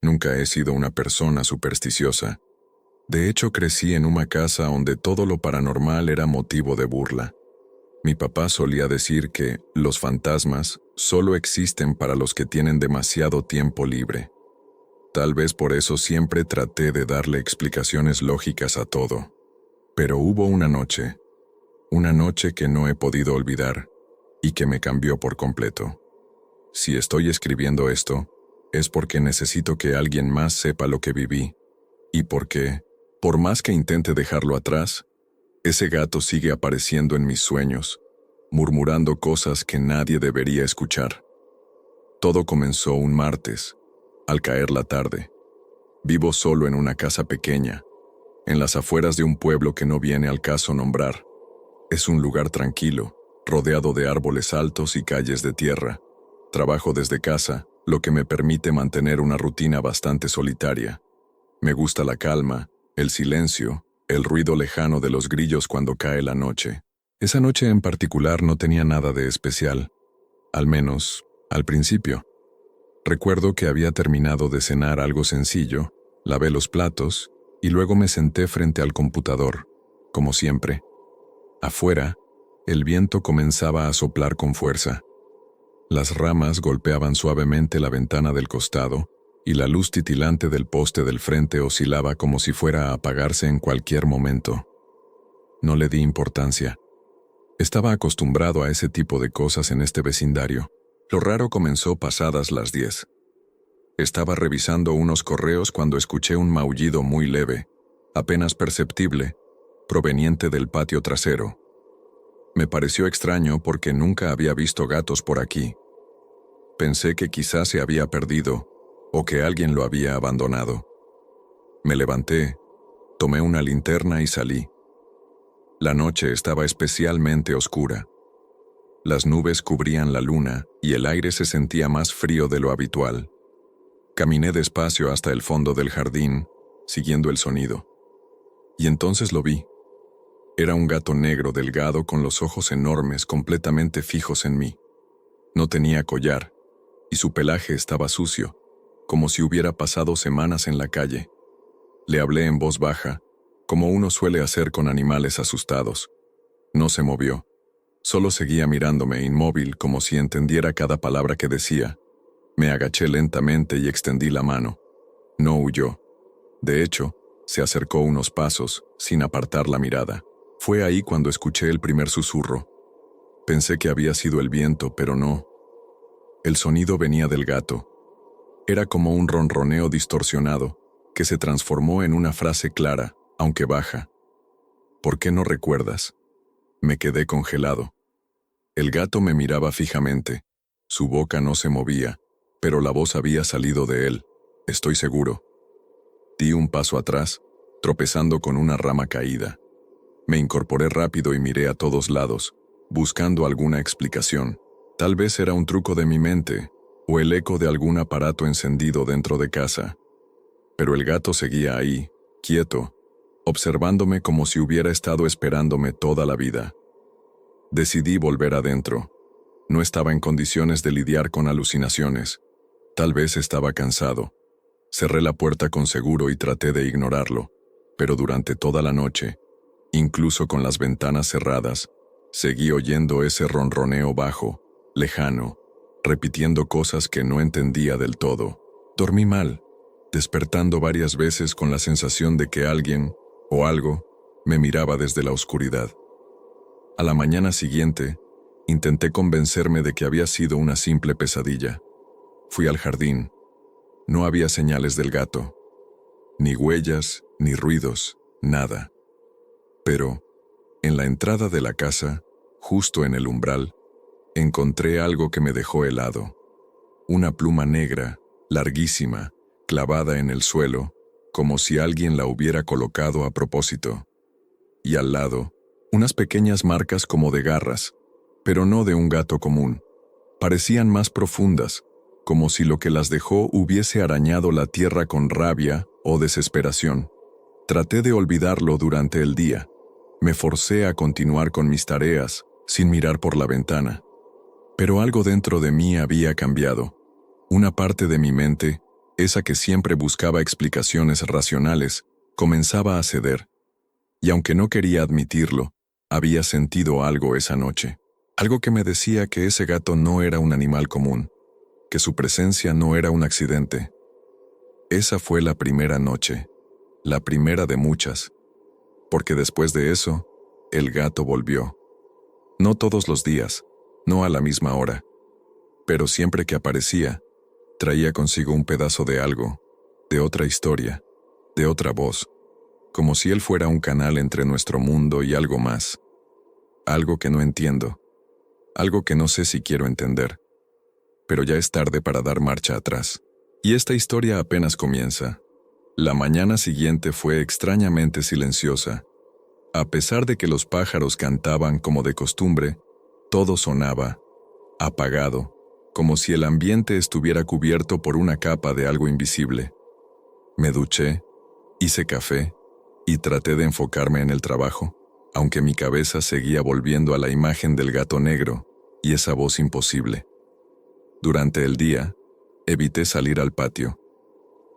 Nunca he sido una persona supersticiosa. De hecho, crecí en una casa donde todo lo paranormal era motivo de burla. Mi papá solía decir que los fantasmas solo existen para los que tienen demasiado tiempo libre. Tal vez por eso siempre traté de darle explicaciones lógicas a todo. Pero hubo una noche que no he podido olvidar y que me cambió por completo. Si estoy escribiendo esto, es porque necesito que alguien más sepa lo que viví, y porque, por más que intente dejarlo atrás, ese gato sigue apareciendo en mis sueños, murmurando cosas que nadie debería escuchar. Todo comenzó un martes, al caer la tarde. Vivo solo en una casa pequeña, en las afueras de un pueblo que no viene al caso nombrar. Es un lugar tranquilo, rodeado de árboles altos y calles de tierra. Trabajo desde casa, lo que me permite mantener una rutina bastante solitaria. Me gusta la calma, el silencio, el ruido lejano de los grillos cuando cae la noche. Esa noche en particular no tenía nada de especial, al menos al principio. Recuerdo que había terminado de cenar algo sencillo, lavé los platos y luego me senté frente al computador, como siempre. Afuera, el viento comenzaba a soplar con fuerza. Las ramas golpeaban suavemente la ventana del costado y la luz titilante del poste del frente oscilaba como si fuera a apagarse en cualquier momento. No le di importancia. Estaba acostumbrado a ese tipo de cosas en este vecindario. Lo raro comenzó pasadas las 10. Estaba revisando unos correos cuando escuché un maullido muy leve, apenas perceptible, proveniente del patio trasero. Me pareció extraño porque nunca había visto gatos por aquí. Pensé que quizás se había perdido o que alguien lo había abandonado. Me levanté, tomé una linterna y salí. La noche estaba especialmente oscura. Las nubes cubrían la luna y el aire se sentía más frío de lo habitual. Caminé despacio hasta el fondo del jardín, siguiendo el sonido. Y entonces lo vi. Era un gato negro delgado con los ojos enormes completamente fijos en mí. No tenía collar, y su pelaje estaba sucio, como si hubiera pasado semanas en la calle. Le hablé en voz baja, como uno suele hacer con animales asustados. No se movió. Solo seguía mirándome inmóvil como si entendiera cada palabra que decía. Me agaché lentamente y extendí la mano. No huyó. De hecho, se acercó unos pasos, sin apartar la mirada. Fue ahí cuando escuché el primer susurro. Pensé que había sido el viento, pero no. El sonido venía del gato. Era como un ronroneo distorsionado, que se transformó en una frase clara, aunque baja. ¿Por qué no recuerdas? Me quedé congelado. El gato me miraba fijamente. Su boca no se movía, pero la voz había salido de él, estoy seguro. Di un paso atrás, tropezando con una rama caída. Me incorporé rápido y miré a todos lados, buscando alguna explicación. Tal vez era un truco de mi mente, o el eco de algún aparato encendido dentro de casa. Pero el gato seguía ahí, quieto, observándome como si hubiera estado esperándome toda la vida. Decidí volver adentro. No estaba en condiciones de lidiar con alucinaciones. Tal vez estaba cansado. Cerré la puerta con seguro y traté de ignorarlo, pero durante toda la noche, incluso con las ventanas cerradas, seguí oyendo ese ronroneo bajo, lejano, repitiendo cosas que no entendía del todo. Dormí mal, despertando varias veces con la sensación de que alguien, o algo, me miraba desde la oscuridad. A la mañana siguiente, intenté convencerme de que había sido una simple pesadilla. Fui al jardín. No había señales del gato. Ni huellas, ni ruidos, nada. Pero, en la entrada de la casa, justo en el umbral, encontré algo que me dejó helado. Una pluma negra, larguísima, clavada en el suelo, como si alguien la hubiera colocado a propósito. Y al lado, unas pequeñas marcas como de garras, pero no de un gato común. Parecían más profundas, como si lo que las dejó hubiese arañado la tierra con rabia o desesperación. Traté de olvidarlo durante el día. Me forcé a continuar con mis tareas, sin mirar por la ventana. Pero algo dentro de mí había cambiado. Una parte de mi mente esa que siempre buscaba explicaciones racionales, comenzaba a ceder. Y aunque no quería admitirlo, había sentido algo esa noche. Algo que me decía que ese gato no era un animal común, que su presencia no era un accidente. Esa fue la primera noche, la primera de muchas, porque después de eso, el gato volvió. No todos los días, no a la misma hora, pero siempre que aparecía, traía consigo un pedazo de algo, de otra historia, de otra voz, como si él fuera un canal entre nuestro mundo y algo más. Algo que no entiendo, algo que no sé si quiero entender. Pero ya es tarde para dar marcha atrás. Y esta historia apenas comienza. La mañana siguiente fue extrañamente silenciosa. A pesar de que los pájaros cantaban como de costumbre, todo sonaba, apagado, como si el ambiente estuviera cubierto por una capa de algo invisible. Me duché, hice café y traté de enfocarme en el trabajo, aunque mi cabeza seguía volviendo a la imagen del gato negro y esa voz imposible. Durante el día, evité salir al patio.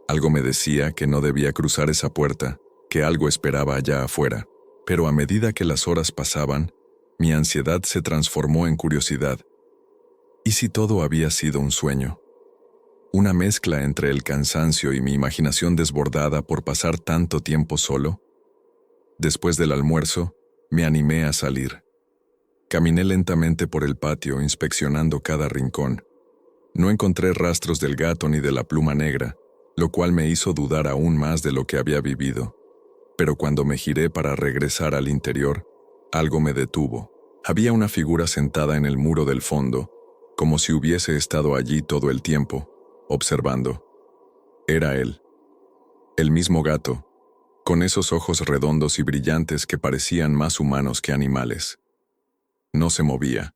Algo me decía que no debía cruzar esa puerta, que algo esperaba allá afuera, pero a medida que las horas pasaban, mi ansiedad se transformó en curiosidad. ¿Y si todo había sido un sueño? Una mezcla entre el cansancio y mi imaginación desbordada por pasar tanto tiempo solo. Después del almuerzo, me animé a salir. Caminé lentamente por el patio, inspeccionando cada rincón. No encontré rastros del gato ni de la pluma negra, lo cual me hizo dudar aún más de lo que había vivido. Pero cuando me giré para regresar al interior, algo me detuvo. Había una figura sentada en el muro del fondo, como si hubiese estado allí todo el tiempo, observando. Era él. El mismo gato, con esos ojos redondos y brillantes que parecían más humanos que animales. No se movía.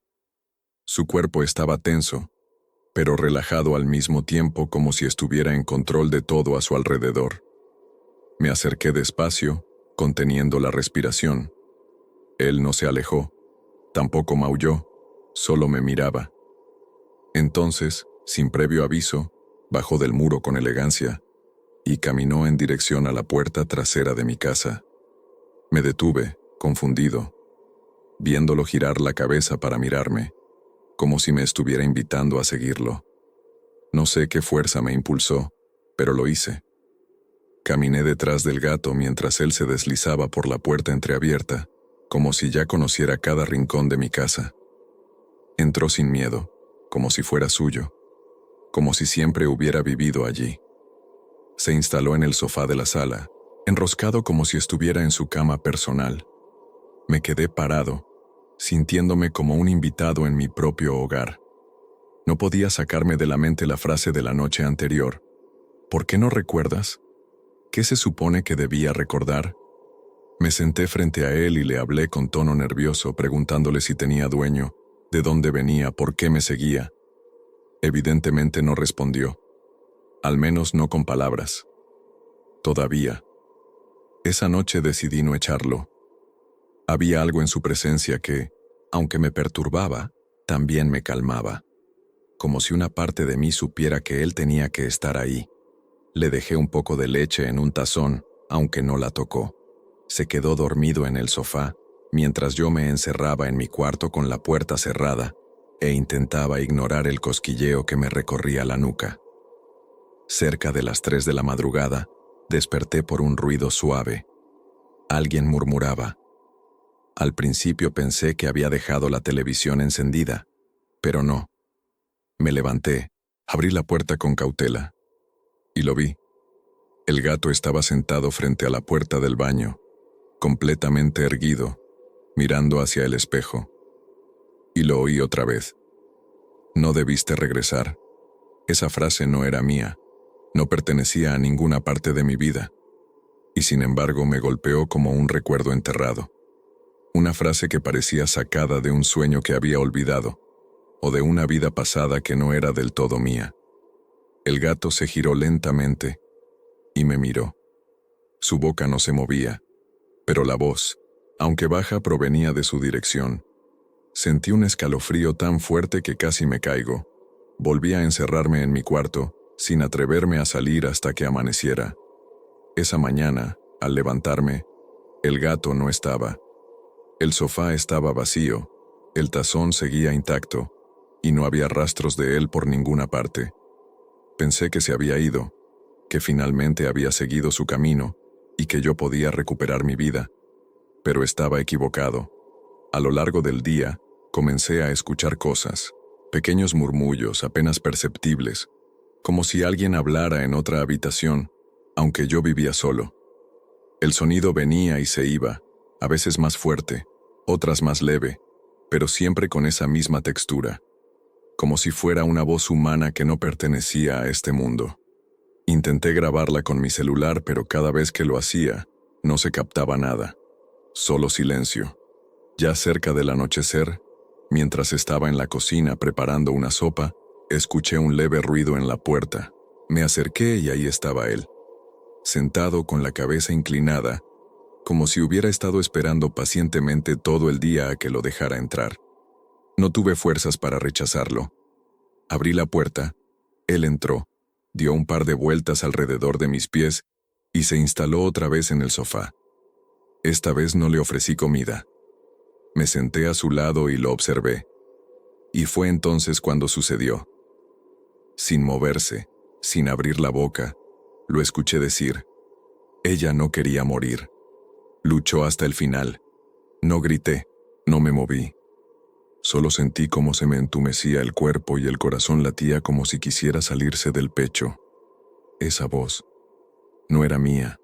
Su cuerpo estaba tenso, pero relajado al mismo tiempo como si estuviera en control de todo a su alrededor. Me acerqué despacio, conteniendo la respiración. Él no se alejó, tampoco maulló, solo me miraba. Entonces, sin previo aviso, bajó del muro con elegancia y caminó en dirección a la puerta trasera de mi casa. Me detuve, confundido, viéndolo girar la cabeza para mirarme, como si me estuviera invitando a seguirlo. No sé qué fuerza me impulsó, pero lo hice. Caminé detrás del gato mientras él se deslizaba por la puerta entreabierta, como si ya conociera cada rincón de mi casa. Entró sin miedo, como si fuera suyo, como si siempre hubiera vivido allí. Se instaló en el sofá de la sala, enroscado como si estuviera en su cama personal. Me quedé parado, sintiéndome como un invitado en mi propio hogar. No podía sacarme de la mente la frase de la noche anterior. ¿Por qué no recuerdas? ¿Qué se supone que debía recordar? Me senté frente a él y le hablé con tono nervioso, preguntándole si tenía dueño, de dónde venía, por qué me seguía. Evidentemente no respondió, al menos no con palabras. Todavía. Esa noche decidí no echarlo. Había algo en su presencia que, aunque me perturbaba, también me calmaba. Como si una parte de mí supiera que él tenía que estar ahí. Le dejé un poco de leche en un tazón, aunque no la tocó. Se quedó dormido en el sofá, mientras yo me encerraba en mi cuarto con la puerta cerrada e intentaba ignorar el cosquilleo que me recorría la nuca. Cerca de las 3 de la madrugada, desperté por un ruido suave. Alguien murmuraba. Al principio pensé que había dejado la televisión encendida, pero no. Me levanté, abrí la puerta con cautela, y lo vi. El gato estaba sentado frente a la puerta del baño, completamente erguido, mirando hacia el espejo. Y lo oí otra vez. No debiste regresar. Esa frase no era mía, no pertenecía a ninguna parte de mi vida, y sin embargo me golpeó como un recuerdo enterrado. Una frase que parecía sacada de un sueño que había olvidado, o de una vida pasada que no era del todo mía. El gato se giró lentamente y me miró. Su boca no se movía, pero la voz, aunque baja, provenía de su dirección. Sentí un escalofrío tan fuerte que casi me caigo. Volví a encerrarme en mi cuarto sin atreverme a salir hasta que amaneciera. Esa mañana, al levantarme, el gato no estaba. El sofá estaba vacío, el tazón seguía intacto, y no había rastros de él por ninguna parte. Pensé que se había ido, que finalmente había seguido su camino, y que yo podía recuperar mi vida. Pero estaba equivocado. A lo largo del día, comencé a escuchar cosas, pequeños murmullos apenas perceptibles, como si alguien hablara en otra habitación, aunque yo vivía solo. El sonido venía y se iba, a veces más fuerte, otras más leve, pero siempre con esa misma textura, como si fuera una voz humana que no pertenecía a este mundo. Intenté grabarla con mi celular, pero cada vez que lo hacía, no se captaba nada, solo silencio. Ya cerca del anochecer, mientras estaba en la cocina preparando una sopa, escuché un leve ruido en la puerta. Me acerqué y ahí estaba él, sentado con la cabeza inclinada, como si hubiera estado esperando pacientemente todo el día a que lo dejara entrar. No tuve fuerzas para rechazarlo. Abrí la puerta, él entró, dio un par de vueltas alrededor de mis pies y se instaló otra vez en el sofá. Esta vez no le ofrecí comida. Me senté a su lado y lo observé. Y fue entonces cuando sucedió. Sin moverse, sin abrir la boca, lo escuché decir: ella no quería morir. Luchó hasta el final. No grité, no me moví. Solo sentí cómo se me entumecía el cuerpo y el corazón latía como si quisiera salirse del pecho. Esa voz no era mía,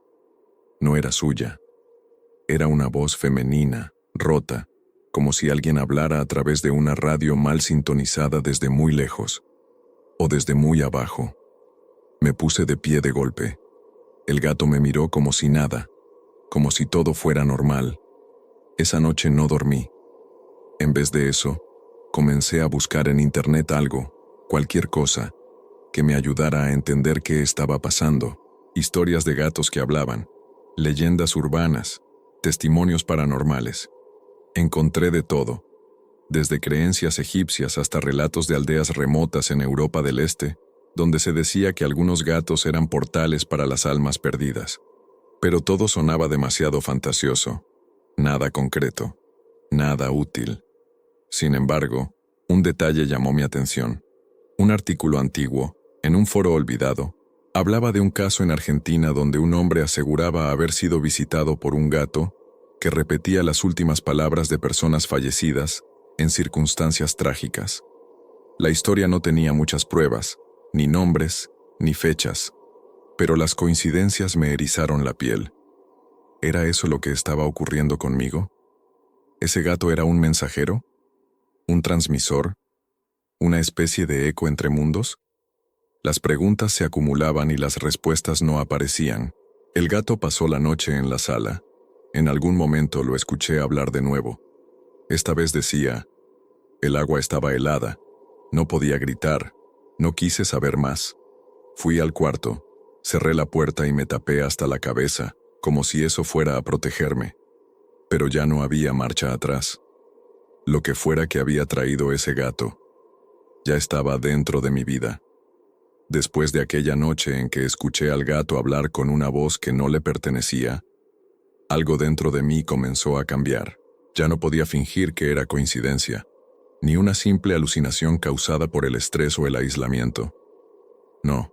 no era suya. Era una voz femenina, rota, como si alguien hablara a través de una radio mal sintonizada desde muy lejos, o desde muy abajo. Me puse de pie de golpe. El gato me miró como si nada, como si todo fuera normal. Esa noche no dormí. En vez de eso, comencé a buscar en internet algo, cualquier cosa, que me ayudara a entender qué estaba pasando. Historias de gatos que hablaban, leyendas urbanas, testimonios paranormales. Encontré de todo, desde creencias egipcias hasta relatos de aldeas remotas en Europa del Este, donde se decía que algunos gatos eran portales para las almas perdidas. Pero todo sonaba demasiado fantasioso, nada concreto, nada útil. Sin embargo, un detalle llamó mi atención. Un artículo antiguo, en un foro olvidado, hablaba de un caso en Argentina donde un hombre aseguraba haber sido visitado por un gato que repetía las últimas palabras de personas fallecidas en circunstancias trágicas. La historia no tenía muchas pruebas, ni nombres, ni fechas, pero las coincidencias me erizaron la piel. ¿Era eso lo que estaba ocurriendo conmigo? ¿Ese gato era un mensajero? ¿Un transmisor? ¿Una especie de eco entre mundos? Las preguntas se acumulaban y las respuestas no aparecían. El gato pasó la noche en la sala. En algún momento lo escuché hablar de nuevo. Esta vez decía: el agua estaba helada, no podía gritar, no quise saber más. Fui al cuarto, cerré la puerta y me tapé hasta la cabeza, como si eso fuera a protegerme. Pero ya no había marcha atrás. Lo que fuera que había traído ese gato, ya estaba dentro de mi vida. Después de aquella noche en que escuché al gato hablar con una voz que no le pertenecía, algo dentro de mí comenzó a cambiar. Ya no podía fingir que era coincidencia, ni una simple alucinación causada por el estrés o el aislamiento. No,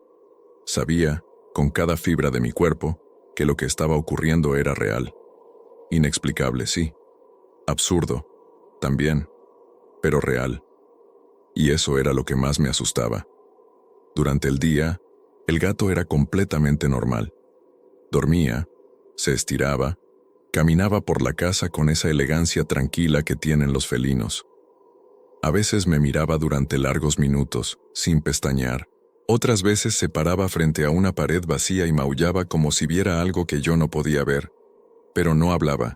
sabía, con cada fibra de mi cuerpo, que lo que estaba ocurriendo era real. Inexplicable, sí. Absurdo, también, pero real. Y eso era lo que más me asustaba. Durante el día, el gato era completamente normal. Dormía, se estiraba, caminaba por la casa con esa elegancia tranquila que tienen los felinos. A veces me miraba durante largos minutos, sin pestañear. Otras veces se paraba frente a una pared vacía y maullaba como si viera algo que yo no podía ver. Pero no hablaba.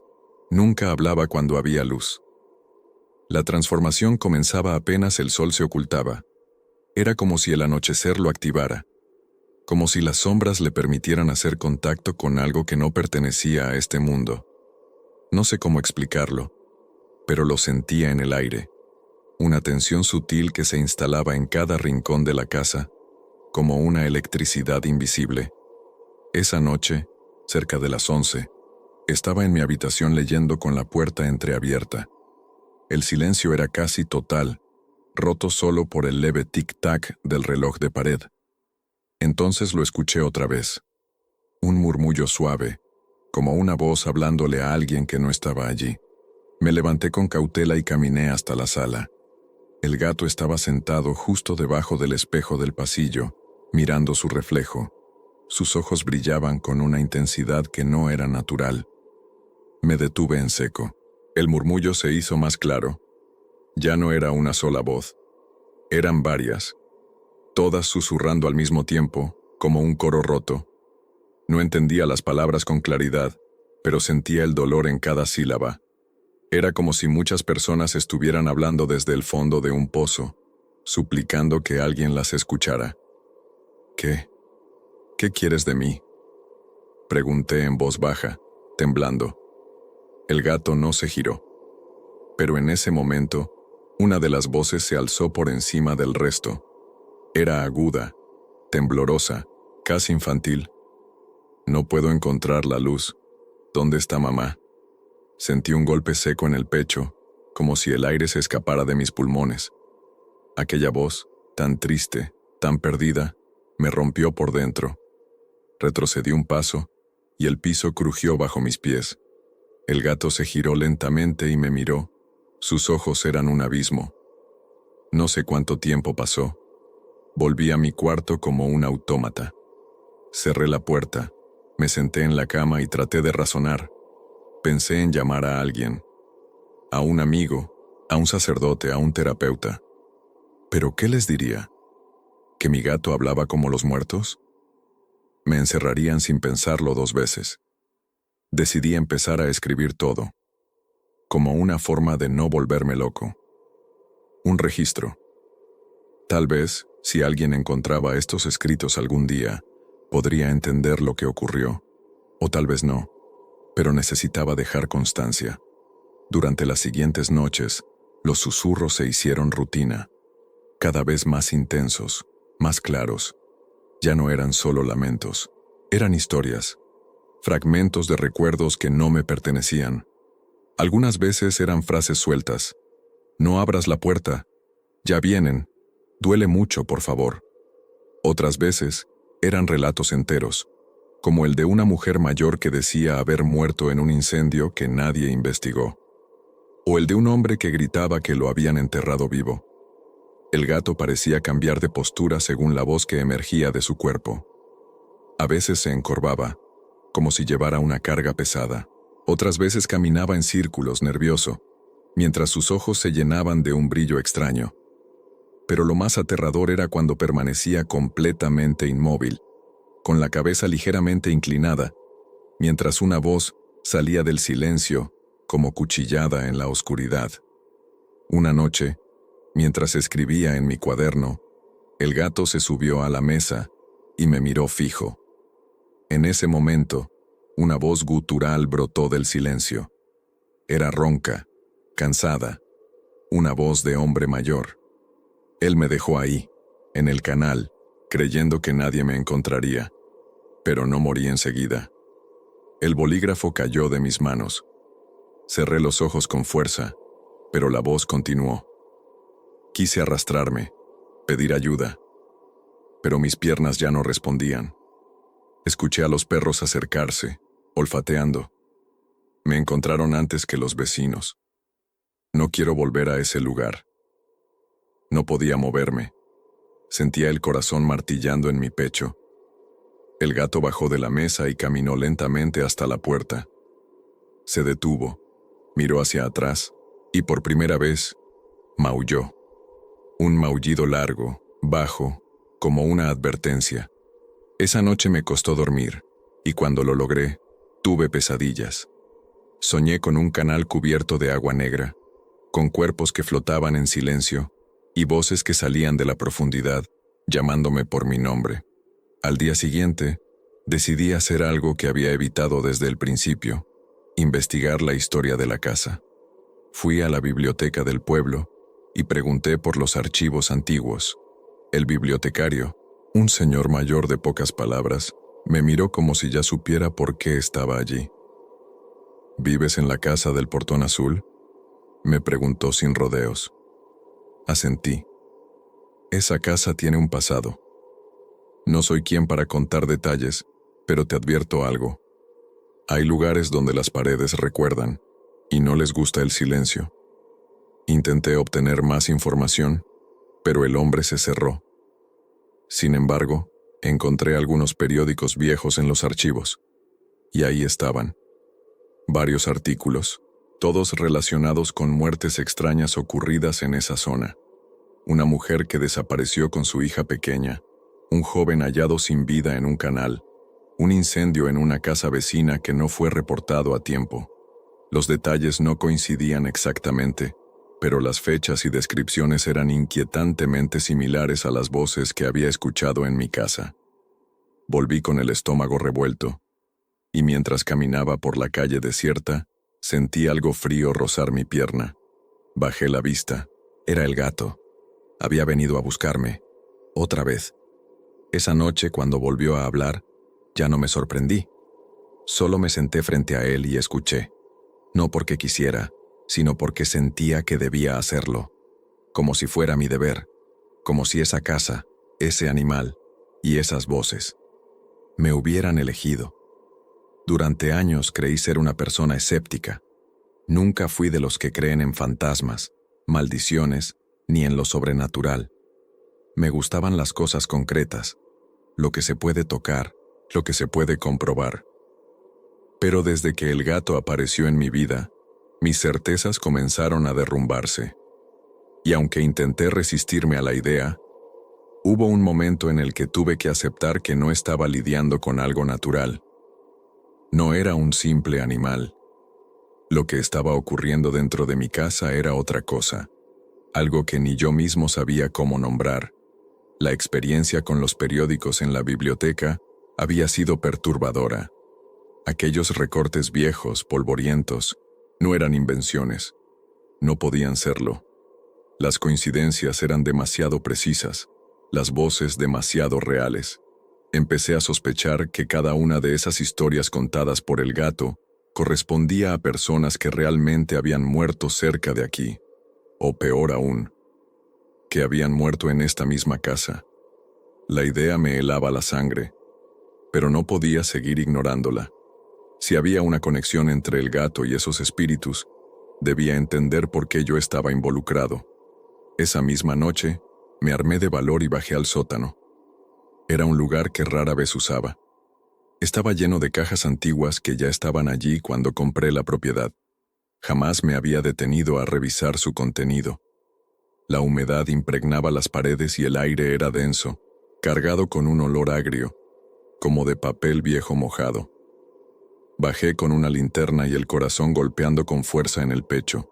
Nunca hablaba cuando había luz. La transformación comenzaba apenas el sol se ocultaba. Era como si el anochecer lo activara, como si las sombras le permitieran hacer contacto con algo que no pertenecía a este mundo. No sé cómo explicarlo, pero lo sentía en el aire, una tensión sutil que se instalaba en cada rincón de la casa, como una electricidad invisible. Esa noche, cerca de las 11, estaba en mi habitación leyendo con la puerta entreabierta. El silencio era casi total, roto solo por el leve tic-tac del reloj de pared. Entonces lo escuché otra vez. Un murmullo suave, como una voz hablándole a alguien que no estaba allí. Me levanté con cautela y caminé hasta la sala. El gato estaba sentado justo debajo del espejo del pasillo, mirando su reflejo. Sus ojos brillaban con una intensidad que no era natural. Me detuve en seco. El murmullo se hizo más claro. Ya no era una sola voz. Eran varias, todas susurrando al mismo tiempo, como un coro roto. No entendía las palabras con claridad, pero sentía el dolor en cada sílaba. Era como si muchas personas estuvieran hablando desde el fondo de un pozo, suplicando que alguien las escuchara. ¿Qué? ¿Qué quieres de mí?, pregunté en voz baja, temblando. El gato no se giró. Pero en ese momento, una de las voces se alzó por encima del resto. Era aguda, temblorosa, casi infantil. No puedo encontrar la luz. ¿Dónde está mamá? Sentí un golpe seco en el pecho, como si el aire se escapara de mis pulmones. Aquella voz, tan triste, tan perdida, me rompió por dentro. Retrocedí un paso, y el piso crujió bajo mis pies. El gato se giró lentamente y me miró. Sus ojos eran un abismo. No sé cuánto tiempo pasó. Volví a mi cuarto como un autómata. Cerré la puerta, me senté en la cama y traté de razonar. Pensé en llamar a alguien, a un amigo, a un sacerdote, a un terapeuta. ¿Pero qué les diría? ¿Que mi gato hablaba como los muertos? Me encerrarían sin pensarlo 2 veces. Decidí empezar a escribir todo, como una forma de no volverme loco. Un registro. Tal vez, si alguien encontraba estos escritos algún día, podría entender lo que ocurrió, o tal vez no, pero necesitaba dejar constancia. Durante las siguientes noches, los susurros se hicieron rutina, cada vez más intensos, más claros. Ya no eran solo lamentos, eran historias, fragmentos de recuerdos que no me pertenecían. Algunas veces eran frases sueltas. No abras la puerta. Ya vienen. Duele mucho, por favor. Otras veces eran relatos enteros, como el de una mujer mayor que decía haber muerto en un incendio que nadie investigó, o el de un hombre que gritaba que lo habían enterrado vivo. El gato parecía cambiar de postura según la voz que emergía de su cuerpo. A veces se encorvaba, como si llevara una carga pesada. Otras veces caminaba en círculos, nervioso, mientras sus ojos se llenaban de un brillo extraño. Pero lo más aterrador era cuando permanecía completamente inmóvil, con la cabeza ligeramente inclinada, mientras una voz salía del silencio como cuchillada en la oscuridad. Una noche, mientras escribía en mi cuaderno, el gato se subió a la mesa y me miró fijo. En ese momento, una voz gutural brotó del silencio. Era ronca, cansada, una voz de hombre mayor. Él me dejó ahí, en el canal, creyendo que nadie me encontraría, pero no morí enseguida. El bolígrafo cayó de mis manos. Cerré los ojos con fuerza, pero la voz continuó. Quise arrastrarme, pedir ayuda, pero mis piernas ya no respondían. Escuché a los perros acercarse, olfateando. Me encontraron antes que los vecinos. No quiero volver a ese lugar. No podía moverme. Sentía el corazón martillando en mi pecho. El gato bajó de la mesa y caminó lentamente hasta la puerta. Se detuvo, miró hacia atrás y por primera vez maulló. Un maullido largo, bajo, como una advertencia. Esa noche me costó dormir, y cuando lo logré, tuve pesadillas. Soñé con un canal cubierto de agua negra, con cuerpos que flotaban en silencio, y voces que salían de la profundidad, llamándome por mi nombre. Al día siguiente, decidí hacer algo que había evitado desde el principio, investigar la historia de la casa. Fui a la biblioteca del pueblo y pregunté por los archivos antiguos. El bibliotecario, Un señor mayor de pocas palabras me miró como si ya supiera por qué estaba allí. ¿Vives en la casa del portón azul?, me preguntó sin rodeos. Asentí. Esa casa tiene un pasado. No soy quien para contar detalles, pero te advierto algo. Hay lugares donde las paredes recuerdan, y no les gusta el silencio. Intenté obtener más información, pero el hombre se cerró. Sin embargo, encontré algunos periódicos viejos en los archivos, y ahí estaban. Varios artículos, todos relacionados con muertes extrañas ocurridas en esa zona. Una mujer que desapareció con su hija pequeña, un joven hallado sin vida en un canal, un incendio en una casa vecina que no fue reportado a tiempo. Los detalles no coincidían exactamente, pero las fechas y descripciones eran inquietantemente similares a las voces que había escuchado en mi casa. Volví con el estómago revuelto, y mientras caminaba por la calle desierta, sentí algo frío rozar mi pierna. Bajé la vista. Era el gato. Había venido a buscarme. Otra vez. Esa noche, cuando volvió a hablar, ya no me sorprendí. Solo me senté frente a él y escuché. No porque quisiera, sino porque sentía que debía hacerlo. Como si fuera mi deber. Como si esa casa, ese animal y esas voces me hubieran elegido. Durante años creí ser una persona escéptica. Nunca fui de los que creen en fantasmas, maldiciones, ni en lo sobrenatural. Me gustaban las cosas concretas, lo que se puede tocar, lo que se puede comprobar. Pero desde que el gato apareció en mi vida, mis certezas comenzaron a derrumbarse. Y aunque intenté resistirme a la idea, hubo un momento en el que tuve que aceptar que no estaba lidiando con algo natural. No era un simple animal. Lo que estaba ocurriendo dentro de mi casa era otra cosa, algo que ni yo mismo sabía cómo nombrar. La experiencia con los periódicos en la biblioteca había sido perturbadora. Aquellos recortes viejos, polvorientos, no eran invenciones. No podían serlo. Las coincidencias eran demasiado precisas, las voces demasiado reales. Empecé a sospechar que cada una de esas historias contadas por el gato correspondía a personas que realmente habían muerto cerca de aquí, o peor aún, que habían muerto en esta misma casa. La idea me helaba la sangre, pero no podía seguir ignorándola. Si había una conexión entre el gato y esos espíritus, debía entender por qué yo estaba involucrado. Esa misma noche, me armé de valor y bajé al sótano. Era un lugar que rara vez usaba. Estaba lleno de cajas antiguas que ya estaban allí cuando compré la propiedad. Jamás me había detenido a revisar su contenido. La humedad impregnaba las paredes y el aire era denso, cargado con un olor agrio, como de papel viejo mojado. Bajé con una linterna y el corazón golpeando con fuerza en el pecho.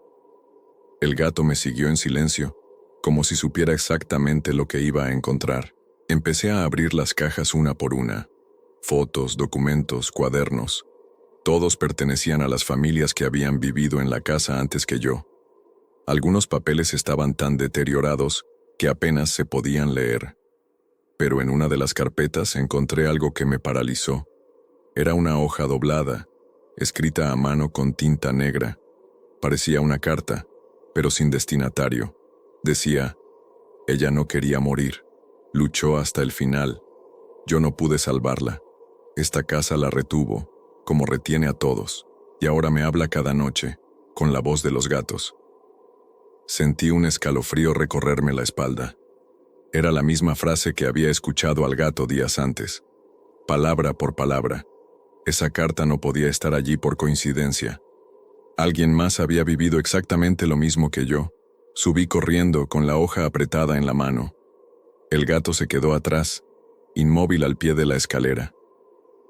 El gato me siguió en silencio, como si supiera exactamente lo que iba a encontrar. Empecé a abrir las cajas una por una. Fotos, documentos, cuadernos. Todos pertenecían a las familias que habían vivido en la casa antes que yo. Algunos papeles estaban tan deteriorados que apenas se podían leer. Pero en una de las carpetas encontré algo que me paralizó. Era una hoja doblada, escrita a mano con tinta negra. Parecía una carta, pero sin destinatario. Decía, ella no quería morir. Luchó hasta el final. Yo no pude salvarla. Esta casa la retuvo, como retiene a todos, y ahora me habla cada noche, con la voz de los gatos. Sentí un escalofrío recorrerme la espalda. Era la misma frase que había escuchado al gato días antes. Palabra por palabra. Esa carta no podía estar allí por coincidencia. Alguien más había vivido exactamente lo mismo que yo. Subí corriendo con la hoja apretada en la mano. El gato se quedó atrás, inmóvil al pie de la escalera.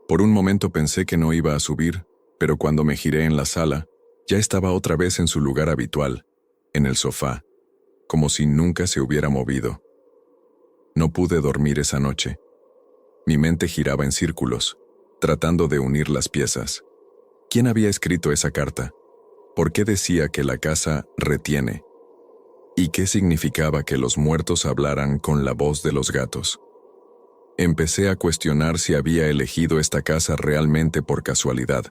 Por un momento pensé que no iba a subir, pero cuando me giré en la sala, ya estaba otra vez en su lugar habitual, en el sofá, como si nunca se hubiera movido. No pude dormir esa noche. Mi mente giraba en círculos, tratando de unir las piezas. ¿Quién había escrito esa carta? ¿Por qué decía que la casa retiene? ¿Y qué significaba que los muertos hablaran con la voz de los gatos? Empecé a cuestionar si había elegido esta casa realmente por casualidad.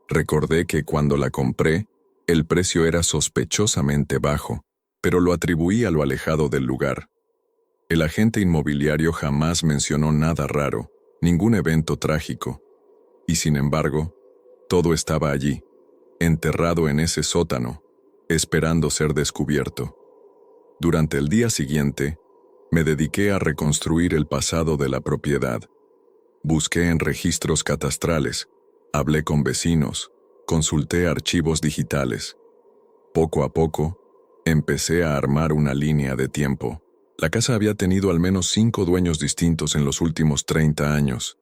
Recordé que cuando la compré, el precio era sospechosamente bajo, pero lo atribuí a lo alejado del lugar. El agente inmobiliario jamás mencionó nada raro, ningún evento trágico. Y sin embargo, todo estaba allí, enterrado en ese sótano, esperando ser descubierto. Durante el día siguiente, me dediqué a reconstruir el pasado de la propiedad. Busqué en registros catastrales, hablé con vecinos, consulté archivos digitales. Poco a poco, empecé a armar una línea de tiempo. La casa había tenido al menos 5 dueños distintos en los últimos 30 años.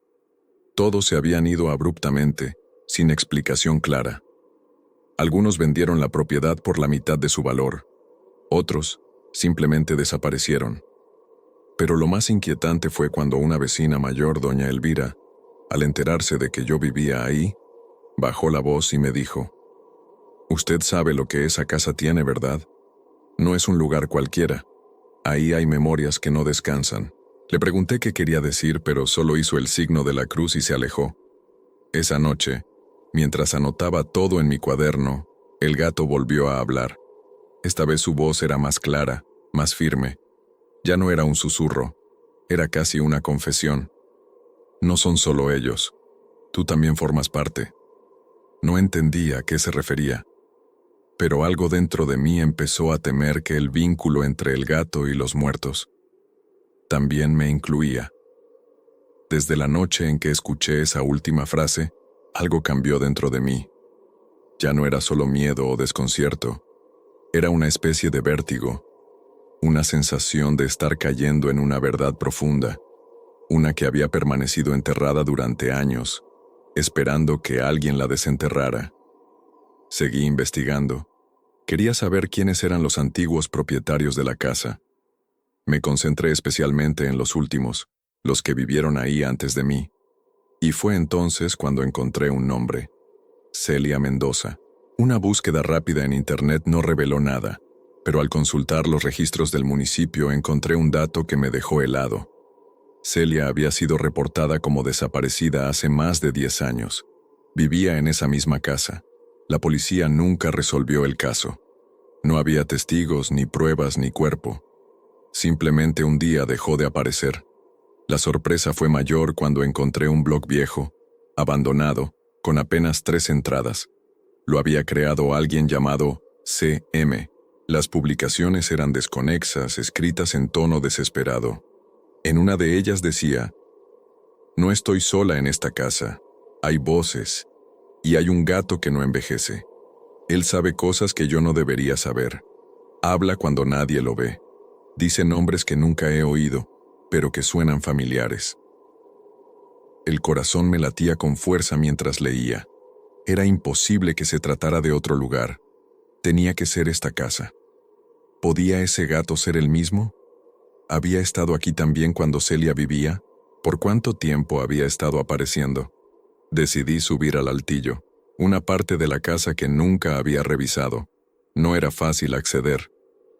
Todos se habían ido abruptamente, sin explicación clara. Algunos vendieron la propiedad por la mitad de su valor. Otros simplemente desaparecieron. Pero lo más inquietante fue cuando una vecina mayor, doña Elvira, al enterarse de que yo vivía ahí, bajó la voz y me dijo: «Usted sabe lo que esa casa tiene, ¿verdad? No es un lugar cualquiera. Ahí hay memorias que no descansan». Le pregunté qué quería decir, pero solo hizo el signo de la cruz y se alejó. Esa noche, mientras anotaba todo en mi cuaderno, el gato volvió a hablar. Esta vez su voz era más clara, más firme. Ya no era un susurro, era casi una confesión. «No son solo ellos. Tú también formas parte». No entendía a qué se refería, pero algo dentro de mí empezó a temer que el vínculo entre el gato y los muertos también me incluía. Desde la noche en que escuché esa última frase, algo cambió dentro de mí. Ya no era solo miedo o desconcierto, era una especie de vértigo, una sensación de estar cayendo en una verdad profunda, una que había permanecido enterrada durante años, esperando que alguien la desenterrara. Seguí investigando. Quería saber quiénes eran los antiguos propietarios de la casa. Me concentré especialmente en los últimos, los que vivieron ahí antes de mí. Y fue entonces cuando encontré un nombre: Celia Mendoza. Una búsqueda rápida en internet no reveló nada, pero al consultar los registros del municipio encontré un dato que me dejó helado. Celia había sido reportada como desaparecida hace más de 10 años. Vivía en esa misma casa. La policía nunca resolvió el caso. No había testigos, ni pruebas, ni cuerpo. Simplemente un día dejó de aparecer. La sorpresa fue mayor cuando encontré un blog viejo, abandonado, con apenas 3 entradas. Lo había creado alguien llamado CM. Las publicaciones eran desconexas, escritas en tono desesperado. En una de ellas decía: «No estoy sola en esta casa. Hay voces. Y hay un gato que no envejece. Él sabe cosas que yo no debería saber. Habla cuando nadie lo ve. Dice nombres que nunca he oído, pero que suenan familiares». El corazón me latía con fuerza mientras leía. Era imposible que se tratara de otro lugar. Tenía que ser esta casa. ¿Podía ese gato ser el mismo? ¿Había estado aquí también cuando Celia vivía? ¿Por cuánto tiempo había estado apareciendo? Decidí subir al altillo, una parte de la casa que nunca había revisado. No era fácil acceder.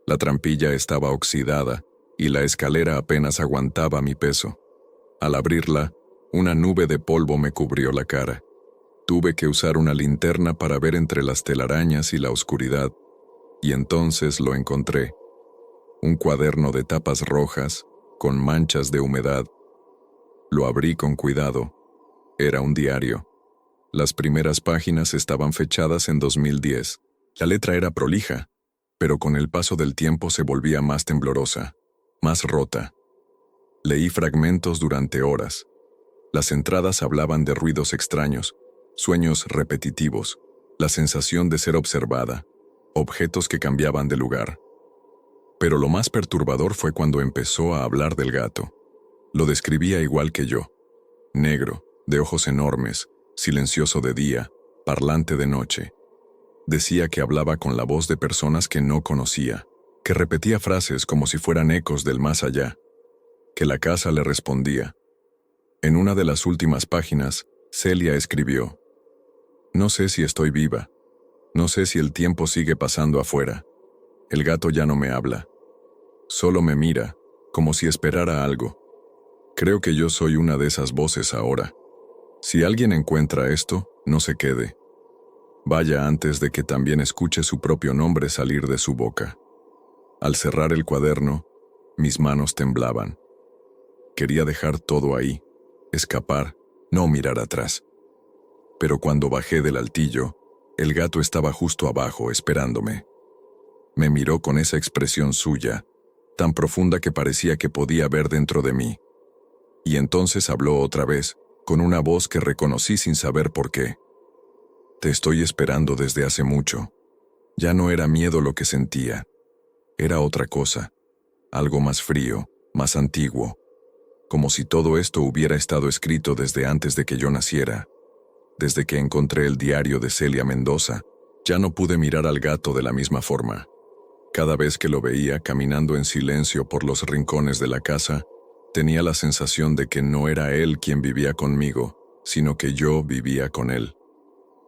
La trampilla estaba oxidada y la escalera apenas aguantaba mi peso. Al abrirla, una nube de polvo me cubrió la cara. Tuve que usar una linterna para ver entre las telarañas y la oscuridad, y entonces lo encontré. Un cuaderno de tapas rojas, con manchas de humedad. Lo abrí con cuidado. Era un diario. Las primeras páginas estaban fechadas en 2010. La letra era prolija, pero con el paso del tiempo se volvía más temblorosa, más rota. Leí fragmentos durante horas. Las entradas hablaban de ruidos extraños, sueños repetitivos, la sensación de ser observada, objetos que cambiaban de lugar. Pero lo más perturbador fue cuando empezó a hablar del gato. Lo describía igual que yo: negro, de ojos enormes, silencioso de día, parlante de noche. Decía que hablaba con la voz de personas que no conocía, que repetía frases como si fueran ecos del más allá, que la casa le respondía. En una de las últimas páginas, Celia escribió: «No sé si estoy viva. No sé si el tiempo sigue pasando afuera. El gato ya no me habla. Solo me mira, como si esperara algo. Creo que yo soy una de esas voces ahora. Si alguien encuentra esto, no se quede. Vaya antes de que también escuche su propio nombre salir de su boca. Al cerrar el cuaderno, mis manos temblaban. Quería dejar todo ahí, escapar, no mirar atrás. Pero cuando bajé del altillo, el gato estaba justo abajo esperándome. Me miró con esa expresión suya, tan profunda que parecía que podía ver dentro de mí. Y entonces habló otra vez, con una voz que reconocí sin saber por qué. Te estoy esperando desde hace mucho. Ya no era miedo lo que sentía. Era otra cosa, algo más frío, más antiguo, como si todo esto hubiera estado escrito desde antes de que yo naciera. Desde que encontré el diario de Celia Mendoza, ya no pude mirar al gato de la misma forma. Cada vez que lo veía caminando en silencio por los rincones de la casa, tenía la sensación de que no era él quien vivía conmigo, sino que yo vivía con él.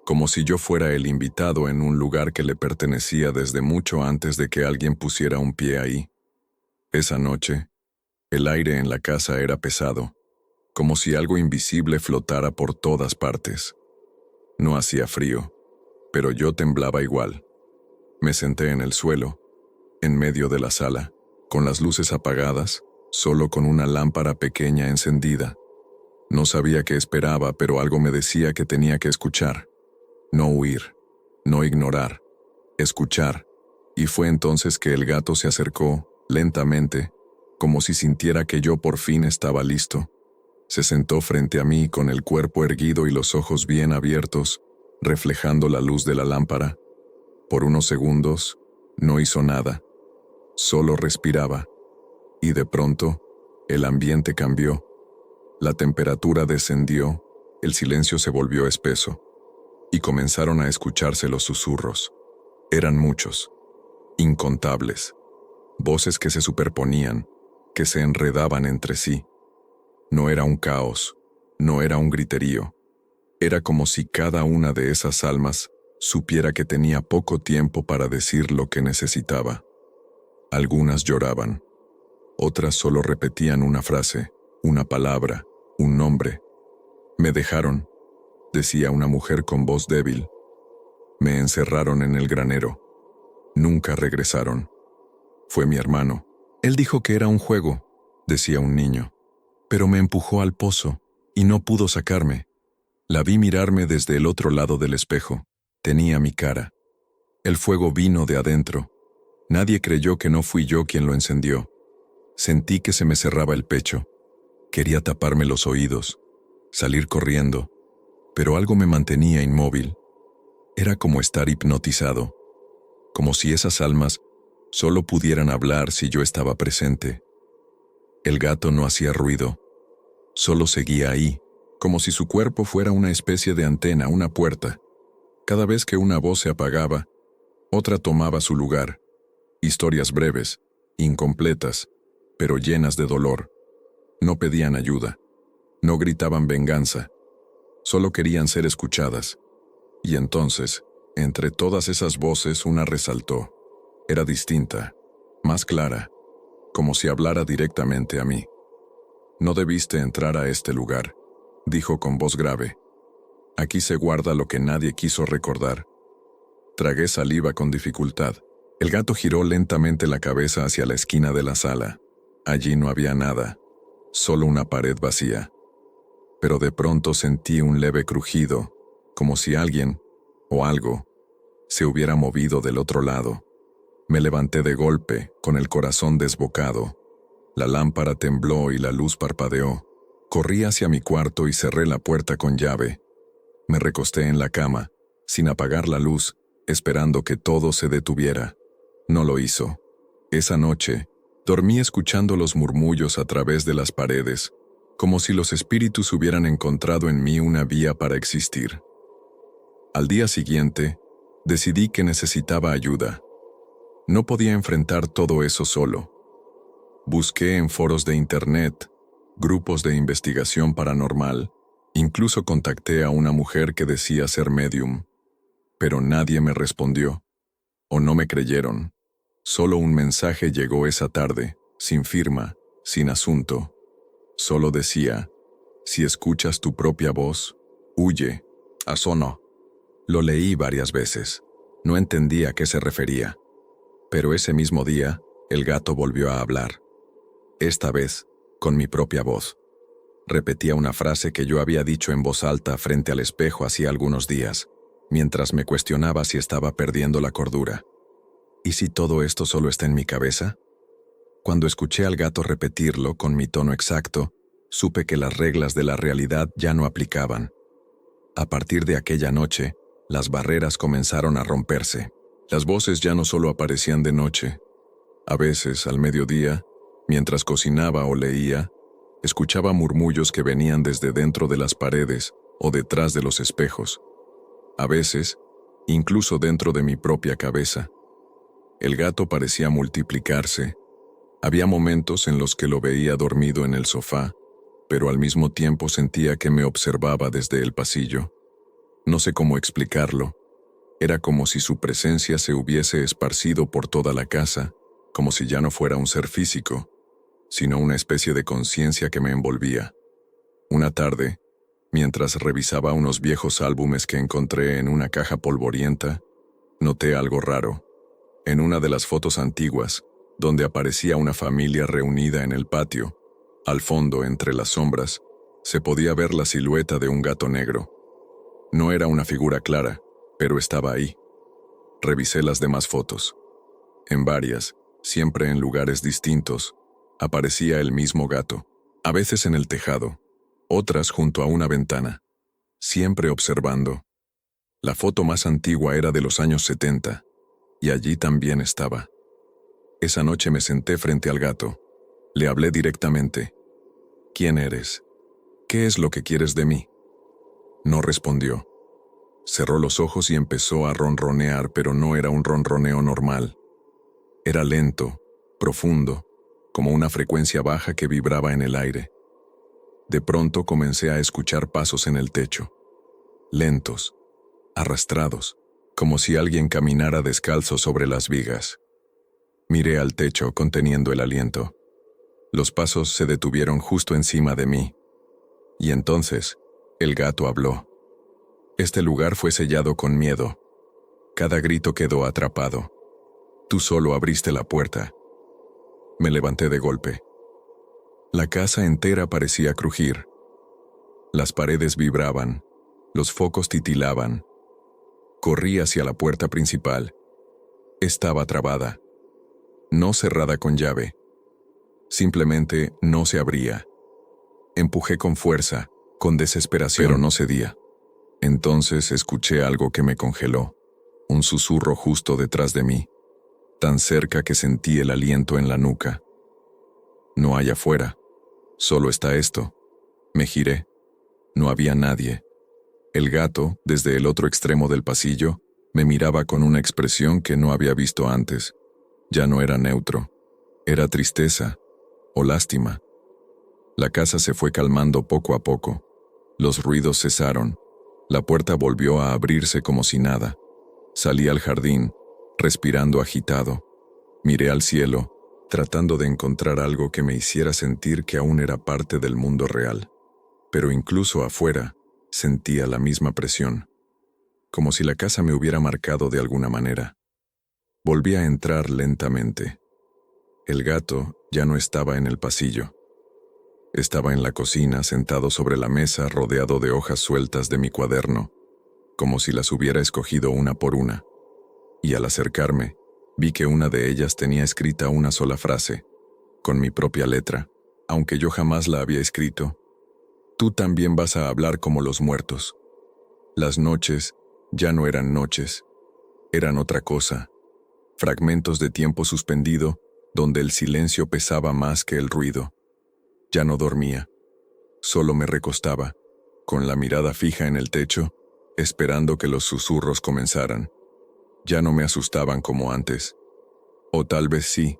Como si yo fuera el invitado en un lugar que le pertenecía desde mucho antes de que alguien pusiera un pie ahí. Esa noche, el aire en la casa era pesado, como si algo invisible flotara por todas partes. No hacía frío, pero yo temblaba igual. Me senté en el suelo, en medio de la sala, con las luces apagadas, solo con una lámpara pequeña encendida. No sabía qué esperaba, pero algo me decía que tenía que escuchar. No huir, no ignorar, escuchar. Y fue entonces que el gato se acercó, lentamente, como si sintiera que yo por fin estaba listo. Se sentó frente a mí con el cuerpo erguido y los ojos bien abiertos, reflejando la luz de la lámpara. Por unos segundos, no hizo nada. Solo respiraba. Y de pronto, el ambiente cambió. La temperatura descendió, el silencio se volvió espeso. Y comenzaron a escucharse los susurros. Eran muchos, incontables. Voces que se superponían, que se enredaban entre sí. No era un caos, no era un griterío. Era como si cada una de esas almas supiera que tenía poco tiempo para decir lo que necesitaba. Algunas lloraban, otras solo repetían una frase, una palabra, un nombre. Me dejaron, decía una mujer con voz débil. Me encerraron en el granero. Nunca regresaron. Fue mi hermano. Él dijo que era un juego, decía un niño. Pero me empujó al pozo y no pudo sacarme. La vi mirarme desde el otro lado del espejo. Tenía mi cara. El fuego vino de adentro. Nadie creyó que no fui yo quien lo encendió. Sentí que se me cerraba el pecho. Quería taparme los oídos, salir corriendo, pero algo me mantenía inmóvil. Era como estar hipnotizado, como si esas almas solo pudieran hablar si yo estaba presente. El gato no hacía ruido, solo seguía ahí, como si su cuerpo fuera una especie de antena, una puerta. Cada vez que una voz se apagaba, otra tomaba su lugar. Historias breves, incompletas, pero llenas de dolor. No pedían ayuda, no gritaban venganza, solo querían ser escuchadas. Y entonces, entre todas esas voces, una resaltó. Era distinta, más clara, como si hablara directamente a mí. No debiste entrar a este lugar, dijo con voz grave. Aquí se guarda lo que nadie quiso recordar. Tragué saliva con dificultad. El gato giró lentamente la cabeza hacia la esquina de la sala. Allí no había nada, solo una pared vacía. Pero de pronto sentí un leve crujido, como si alguien, o algo, se hubiera movido del otro lado. Me levanté de golpe, con el corazón desbocado. La lámpara tembló y la luz parpadeó. Corrí hacia mi cuarto y cerré la puerta con llave. Me recosté en la cama, sin apagar la luz, esperando que todo se detuviera. No lo hizo. Esa noche, dormí escuchando los murmullos a través de las paredes, como si los espíritus hubieran encontrado en mí una vía para existir. Al día siguiente, decidí que necesitaba ayuda. No podía enfrentar todo eso solo. Busqué en foros de internet, grupos de investigación paranormal, incluso contacté a una mujer que decía ser medium, pero nadie me respondió, o no me creyeron. Solo un mensaje llegó esa tarde, sin firma, sin asunto. Solo decía, si escuchas tu propia voz, huye. Asonó. Lo leí varias veces. No entendía a qué se refería. Pero ese mismo día, el gato volvió a hablar. Esta vez, con mi propia voz. Repetía una frase que yo había dicho en voz alta frente al espejo hacía algunos días, mientras me cuestionaba si estaba perdiendo la cordura. ¿Y si todo esto solo está en mi cabeza? Cuando escuché al gato repetirlo con mi tono exacto, supe que las reglas de la realidad ya no aplicaban. A partir de aquella noche, las barreras comenzaron a romperse. Las voces ya no solo aparecían de noche. A veces, al mediodía, mientras cocinaba o leía, escuchaba murmullos que venían desde dentro de las paredes o detrás de los espejos. A veces, incluso dentro de mi propia cabeza. El gato parecía multiplicarse. Había momentos en los que lo veía dormido en el sofá, pero al mismo tiempo sentía que me observaba desde el pasillo. No sé cómo explicarlo. Era como si su presencia se hubiese esparcido por toda la casa, como si ya no fuera un ser físico, sino una especie de conciencia que me envolvía. Una tarde, mientras revisaba unos viejos álbumes que encontré en una caja polvorienta, noté algo raro. En una de las fotos antiguas, donde aparecía una familia reunida en el patio, al fondo, entre las sombras, se podía ver la silueta de un gato negro. No era una figura clara, pero estaba ahí. Revisé las demás fotos. En varias, siempre en lugares distintos, aparecía el mismo gato, a veces en el tejado, otras junto a una ventana, siempre observando. La foto más antigua era de los años 70, y allí también estaba. Esa noche me senté frente al gato. Le hablé directamente. ¿Quién eres? ¿Qué es lo que quieres de mí? No respondió. Cerró los ojos y empezó a ronronear, pero no era un ronroneo normal. Era lento, profundo, como una frecuencia baja que vibraba en el aire. De pronto comencé a escuchar pasos en el techo. Lentos, arrastrados, como si alguien caminara descalzo sobre las vigas. Miré al techo conteniendo el aliento. Los pasos se detuvieron justo encima de mí. Y entonces, el gato habló. Este lugar fue sellado con miedo. Cada grito quedó atrapado. Tú solo abriste la puerta. Me levanté de golpe. La casa entera parecía crujir. Las paredes vibraban, los focos titilaban. Corrí hacia la puerta principal. Estaba trabada. No cerrada con llave. Simplemente no se abría. Empujé con fuerza, con desesperación, pero no cedía. Entonces escuché algo que me congeló, un susurro justo detrás de mí, tan cerca que sentí el aliento en la nuca. No hay afuera, solo está esto. Me giré. No había nadie. El gato, desde el otro extremo del pasillo, me miraba con una expresión que no había visto antes. Ya no era neutro. Era tristeza o lástima. La casa se fue calmando poco a poco. Los ruidos cesaron. La puerta volvió a abrirse como si nada. Salí al jardín, respirando agitado. Miré al cielo, tratando de encontrar algo que me hiciera sentir que aún era parte del mundo real. Pero incluso afuera, sentía la misma presión, como si la casa me hubiera marcado de alguna manera. Volví a entrar lentamente. El gato ya no estaba en el pasillo. Estaba en la cocina, sentado sobre la mesa, rodeado de hojas sueltas de mi cuaderno, como si las hubiera escogido una por una. Y al acercarme, vi que una de ellas tenía escrita una sola frase, con mi propia letra, aunque yo jamás la había escrito. Tú también vas a hablar como los muertos. Las noches ya no eran noches, eran otra cosa, fragmentos de tiempo suspendido, donde el silencio pesaba más que el ruido. Ya no dormía, solo me recostaba, con la mirada fija en el techo, esperando que los susurros comenzaran. Ya no me asustaban como antes. O tal vez sí,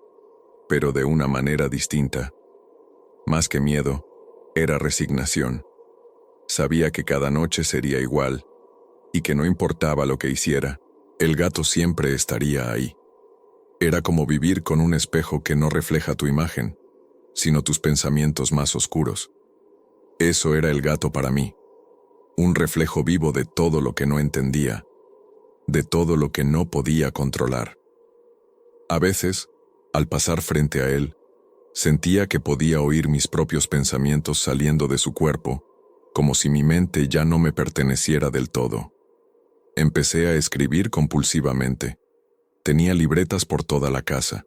pero de una manera distinta. Más que miedo, era resignación. Sabía que cada noche sería igual, y que no importaba lo que hiciera, el gato siempre estaría ahí. Era como vivir con un espejo que no refleja tu imagen, sino tus pensamientos más oscuros. Eso era el gato para mí, un reflejo vivo de todo lo que no entendía, de todo lo que no podía controlar. A veces, al pasar frente a él, sentía que podía oír mis propios pensamientos saliendo de su cuerpo, como si mi mente ya no me perteneciera del todo. Empecé a escribir compulsivamente. Tenía libretas por toda la casa.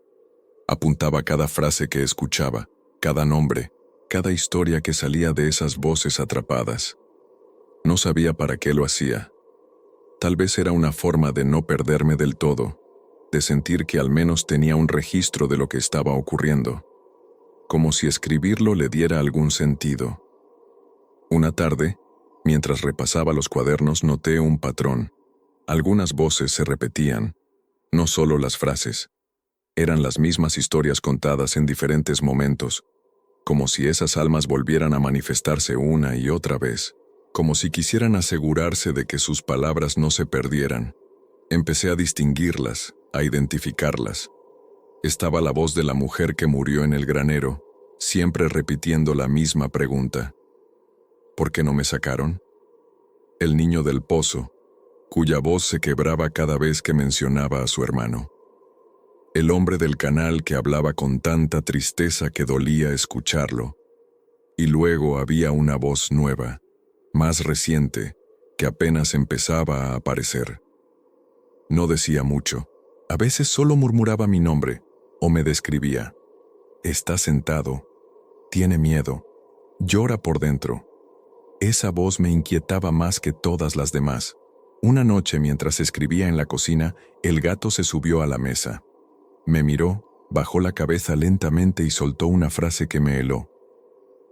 Apuntaba cada frase que escuchaba, cada nombre, cada historia que salía de esas voces atrapadas. No sabía para qué lo hacía. Tal vez era una forma de no perderme del todo, de sentir que al menos tenía un registro de lo que estaba ocurriendo, como si escribirlo le diera algún sentido. Una tarde, mientras repasaba los cuadernos, noté un patrón. Algunas voces se repetían, no solo las frases. Eran las mismas historias contadas en diferentes momentos, como si esas almas volvieran a manifestarse una y otra vez, como si quisieran asegurarse de que sus palabras no se perdieran. Empecé a distinguirlas, a identificarlas. Estaba la voz de la mujer que murió en el granero, siempre repitiendo la misma pregunta. ¿Por qué no me sacaron? El niño del pozo, cuya voz se quebraba cada vez que mencionaba a su hermano. El hombre del canal que hablaba con tanta tristeza que dolía escucharlo. Y luego había una voz nueva, más reciente, que apenas empezaba a aparecer. No decía mucho. A veces solo murmuraba mi nombre, o me describía. Está sentado, tiene miedo, llora por dentro. Esa voz me inquietaba más que todas las demás. Una noche, mientras escribía en la cocina, el gato se subió a la mesa. Me miró, bajó la cabeza lentamente y soltó una frase que me heló.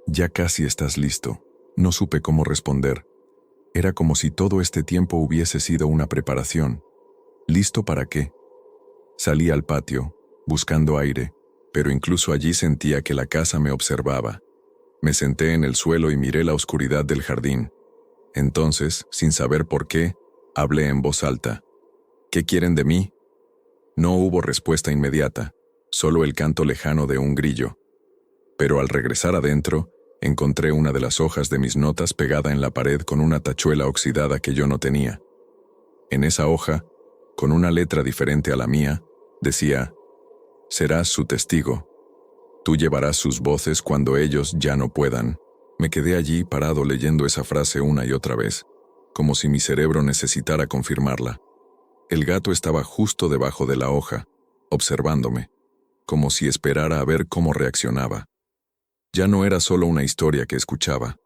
Ya casi estás listo. No supe cómo responder. Era como si todo este tiempo hubiese sido una preparación. ¿Listo para qué? Salí al patio, buscando aire, pero incluso allí sentía que la casa me observaba. Me senté en el suelo y miré la oscuridad del jardín. Entonces, sin saber por qué, hablé en voz alta. ¿Qué quieren de mí? No hubo respuesta inmediata, solo el canto lejano de un grillo. Pero al regresar adentro, encontré una de las hojas de mis notas pegada en la pared con una tachuela oxidada que yo no tenía. En esa hoja, con una letra diferente a la mía, decía: serás su testigo. Tú llevarás sus voces cuando ellos ya no puedan. Me quedé allí parado leyendo esa frase una y otra vez, como si mi cerebro necesitara confirmarla. El gato estaba justo debajo de la hoja, observándome, como si esperara a ver cómo reaccionaba. Ya no era solo una historia que escuchaba.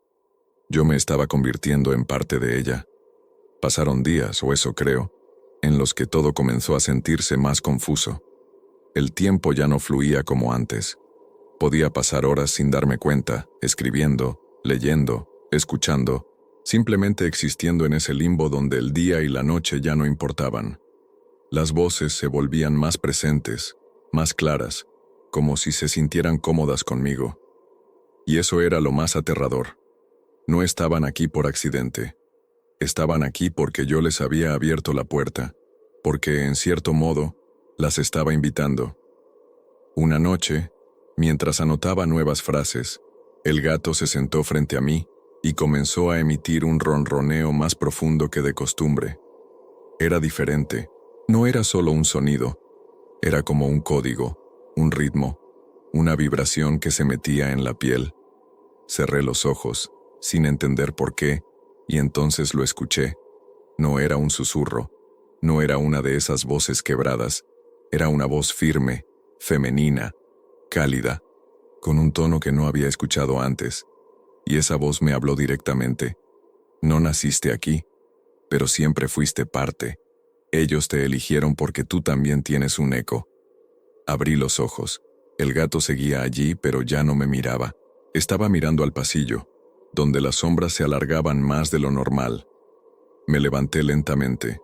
Yo me estaba convirtiendo en parte de ella. Pasaron días, o eso creo, en los que todo comenzó a sentirse más confuso. El tiempo ya no fluía como antes. Podía pasar horas sin darme cuenta, escribiendo, leyendo, escuchando, simplemente existiendo en ese limbo donde el día y la noche ya no importaban. Las voces se volvían más presentes, más claras, como si se sintieran cómodas conmigo. Y eso era lo más aterrador. No estaban aquí por accidente. Estaban aquí porque yo les había abierto la puerta, porque, en cierto modo, las estaba invitando. Una noche, mientras anotaba nuevas frases, el gato se sentó frente a mí y comenzó a emitir un ronroneo más profundo que de costumbre. Era diferente. No era solo un sonido. Era como un código, un ritmo, una vibración que se metía en la piel. Cerré los ojos, sin entender por qué, y entonces lo escuché. No era un susurro, no era una de esas voces quebradas, era una voz firme, femenina, cálida, con un tono que no había escuchado antes. Y esa voz me habló directamente. No naciste aquí, pero siempre fuiste parte. Ellos te eligieron porque tú también tienes un eco. Abrí los ojos. El gato seguía allí, pero ya no me miraba. Estaba mirando al pasillo, donde las sombras se alargaban más de lo normal. Me levanté lentamente.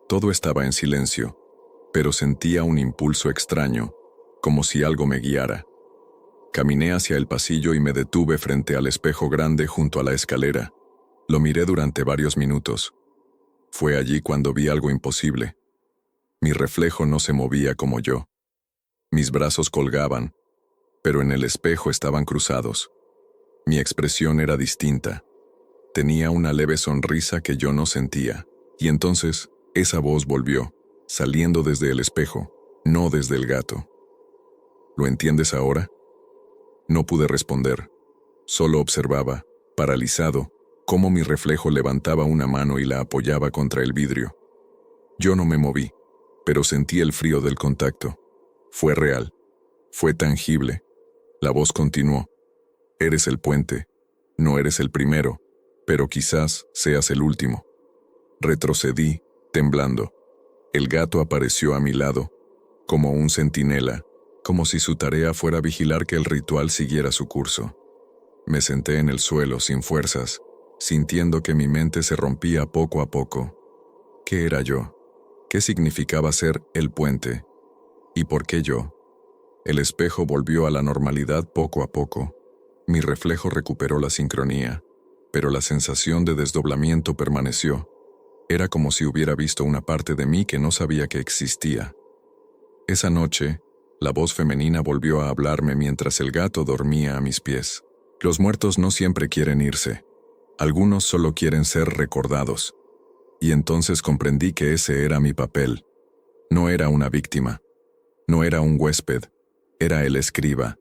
Todo estaba en silencio, pero sentía un impulso extraño, como si algo me guiara. Caminé hacia el pasillo y me detuve frente al espejo grande junto a la escalera. Lo miré durante varios minutos. Fue allí cuando vi algo imposible. Mi reflejo no se movía como yo. Mis brazos colgaban, pero en el espejo estaban cruzados. Mi expresión era distinta. Tenía una leve sonrisa que yo no sentía, y entonces esa voz volvió, saliendo desde el espejo, no desde el gato. ¿Lo entiendes ahora? No pude responder. Solo observaba, paralizado, cómo mi reflejo levantaba una mano y la apoyaba contra el vidrio. Yo no me moví, pero sentí el frío del contacto. Fue real. Fue tangible. La voz continuó. Eres el puente. No eres el primero, pero quizás seas el último. Retrocedí, temblando. El gato apareció a mi lado, como un centinela, como si su tarea fuera vigilar que el ritual siguiera su curso. Me senté en el suelo sin fuerzas, sintiendo que mi mente se rompía poco a poco. ¿Qué era yo? ¿Qué significaba ser el puente? ¿Y por qué yo? El espejo volvió a la normalidad poco a poco. Mi reflejo recuperó la sincronía, pero la sensación de desdoblamiento permaneció. Era como si hubiera visto una parte de mí que no sabía que existía. Esa noche, la voz femenina volvió a hablarme mientras el gato dormía a mis pies. Los muertos no siempre quieren irse. Algunos solo quieren ser recordados. Y entonces comprendí que ese era mi papel. No era una víctima. No era un huésped. Era el escriba.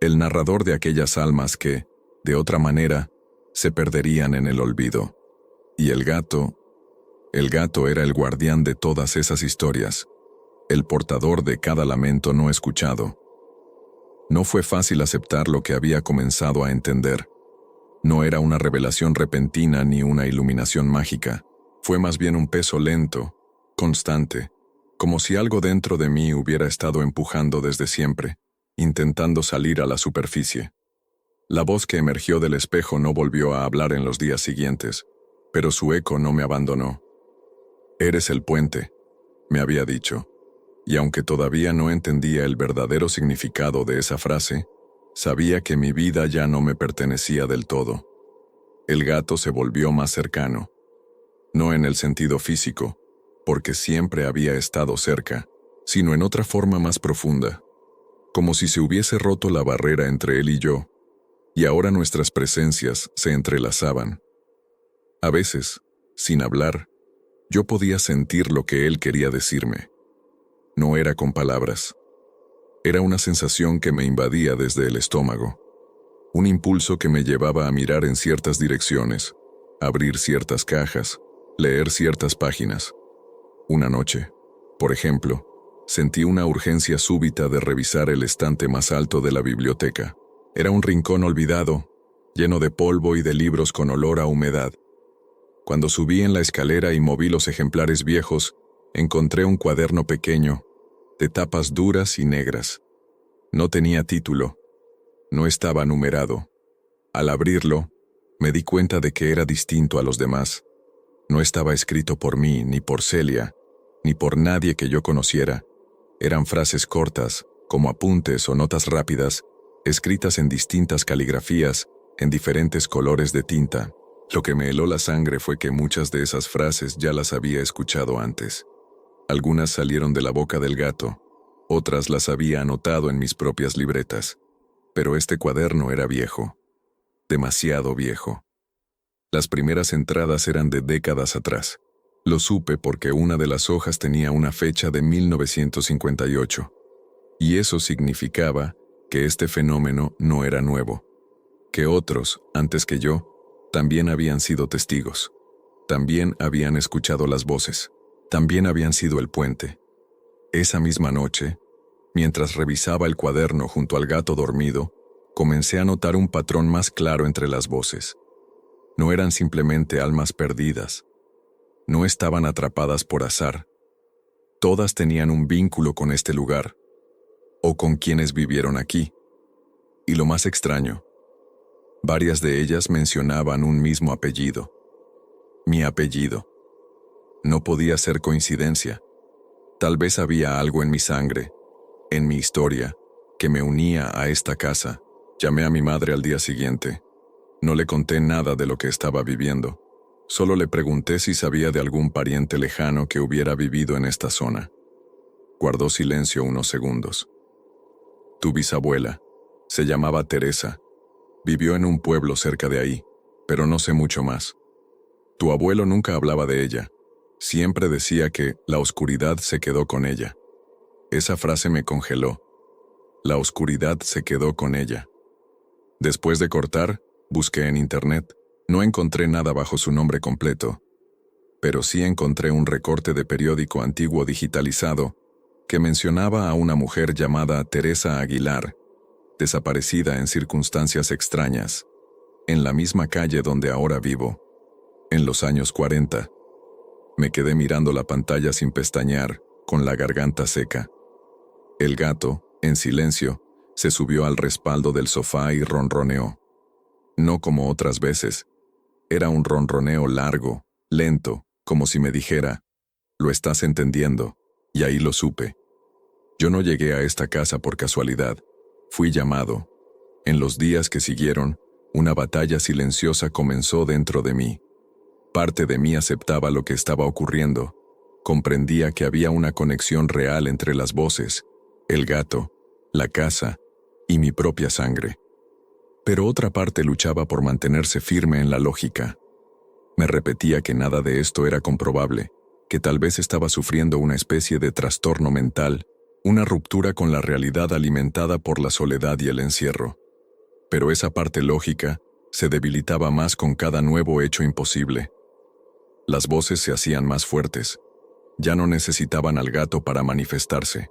El narrador de aquellas almas que, de otra manera, se perderían en el olvido. Y el gato era el guardián de todas esas historias, el portador de cada lamento no escuchado. No fue fácil aceptar lo que había comenzado a entender. No era una revelación repentina ni una iluminación mágica. Fue más bien un peso lento, constante, como si algo dentro de mí hubiera estado empujando desde siempre, intentando salir a la superficie. La voz que emergió del espejo no volvió a hablar en los días siguientes, pero su eco no me abandonó. Eres el puente, me había dicho, y aunque todavía no entendía el verdadero significado de esa frase, sabía que mi vida ya no me pertenecía del todo. El gato se volvió más cercano, no en el sentido físico, porque siempre había estado cerca, sino en otra forma más profunda, como si se hubiese roto la barrera entre él y yo, y ahora nuestras presencias se entrelazaban. A veces, sin hablar, yo podía sentir lo que él quería decirme. No era con palabras. Era una sensación que me invadía desde el estómago. Un impulso que me llevaba a mirar en ciertas direcciones, abrir ciertas cajas, leer ciertas páginas. Una noche, por ejemplo, sentí una urgencia súbita de revisar el estante más alto de la biblioteca. Era un rincón olvidado, lleno de polvo y de libros con olor a humedad. Cuando subí en la escalera y moví los ejemplares viejos, encontré un cuaderno pequeño, de tapas duras y negras. No tenía título. No estaba numerado. Al abrirlo, me di cuenta de que era distinto a los demás. No estaba escrito por mí, ni por Celia, ni por nadie que yo conociera. Eran frases cortas, como apuntes o notas rápidas, escritas en distintas caligrafías, en diferentes colores de tinta. Lo que me heló la sangre fue que muchas de esas frases ya las había escuchado antes. Algunas salieron de la boca del gato, otras las había anotado en mis propias libretas. Pero este cuaderno era viejo, demasiado viejo. Las primeras entradas eran de décadas atrás. Lo supe porque una de las hojas tenía una fecha de 1958. Y eso significaba que este fenómeno no era nuevo, que otros, antes que yo, también habían sido testigos. También habían escuchado las voces. También habían sido el puente. Esa misma noche, mientras revisaba el cuaderno junto al gato dormido, comencé a notar un patrón más claro entre las voces. No eran simplemente almas perdidas. No estaban atrapadas por azar. Todas tenían un vínculo con este lugar, o con quienes vivieron aquí. Y lo más extraño, varias de ellas mencionaban un mismo apellido. Mi apellido. No podía ser coincidencia. Tal vez había algo en mi sangre, en mi historia, que me unía a esta casa. Llamé a mi madre al día siguiente. No le conté nada de lo que estaba viviendo. Solo le pregunté si sabía de algún pariente lejano que hubiera vivido en esta zona. Guardó silencio unos segundos. Tu bisabuela, Se llamaba Teresa. Vivió en un pueblo cerca de ahí, pero no sé mucho más. Tu abuelo nunca hablaba de ella. Siempre decía que la oscuridad se quedó con ella. Esa frase me congeló. La oscuridad se quedó con ella. Después de cortar, busqué en internet. No encontré nada bajo su nombre completo, pero sí encontré un recorte de periódico antiguo digitalizado que mencionaba a una mujer llamada Teresa Aguilar, desaparecida en circunstancias extrañas, en la misma calle donde ahora vivo, en los años 40. Me quedé mirando la pantalla sin pestañear, con la garganta seca. El gato, en silencio, se subió al respaldo del sofá y ronroneó. No como otras veces. Era un ronroneo largo, lento, como si me dijera, «Lo estás entendiendo», y ahí lo supe. Yo no llegué a esta casa por casualidad. Fui llamado. En los días que siguieron, una batalla silenciosa comenzó dentro de mí. Parte de mí aceptaba lo que estaba ocurriendo. Comprendía que había una conexión real entre las voces, el gato, la casa y mi propia sangre. Pero otra parte luchaba por mantenerse firme en la lógica. Me repetía que nada de esto era comprobable, que tal vez estaba sufriendo una especie de trastorno mental, una ruptura con la realidad alimentada por la soledad y el encierro. Pero esa parte lógica se debilitaba más con cada nuevo hecho imposible. Las voces se hacían más fuertes. Ya no necesitaban al gato para manifestarse.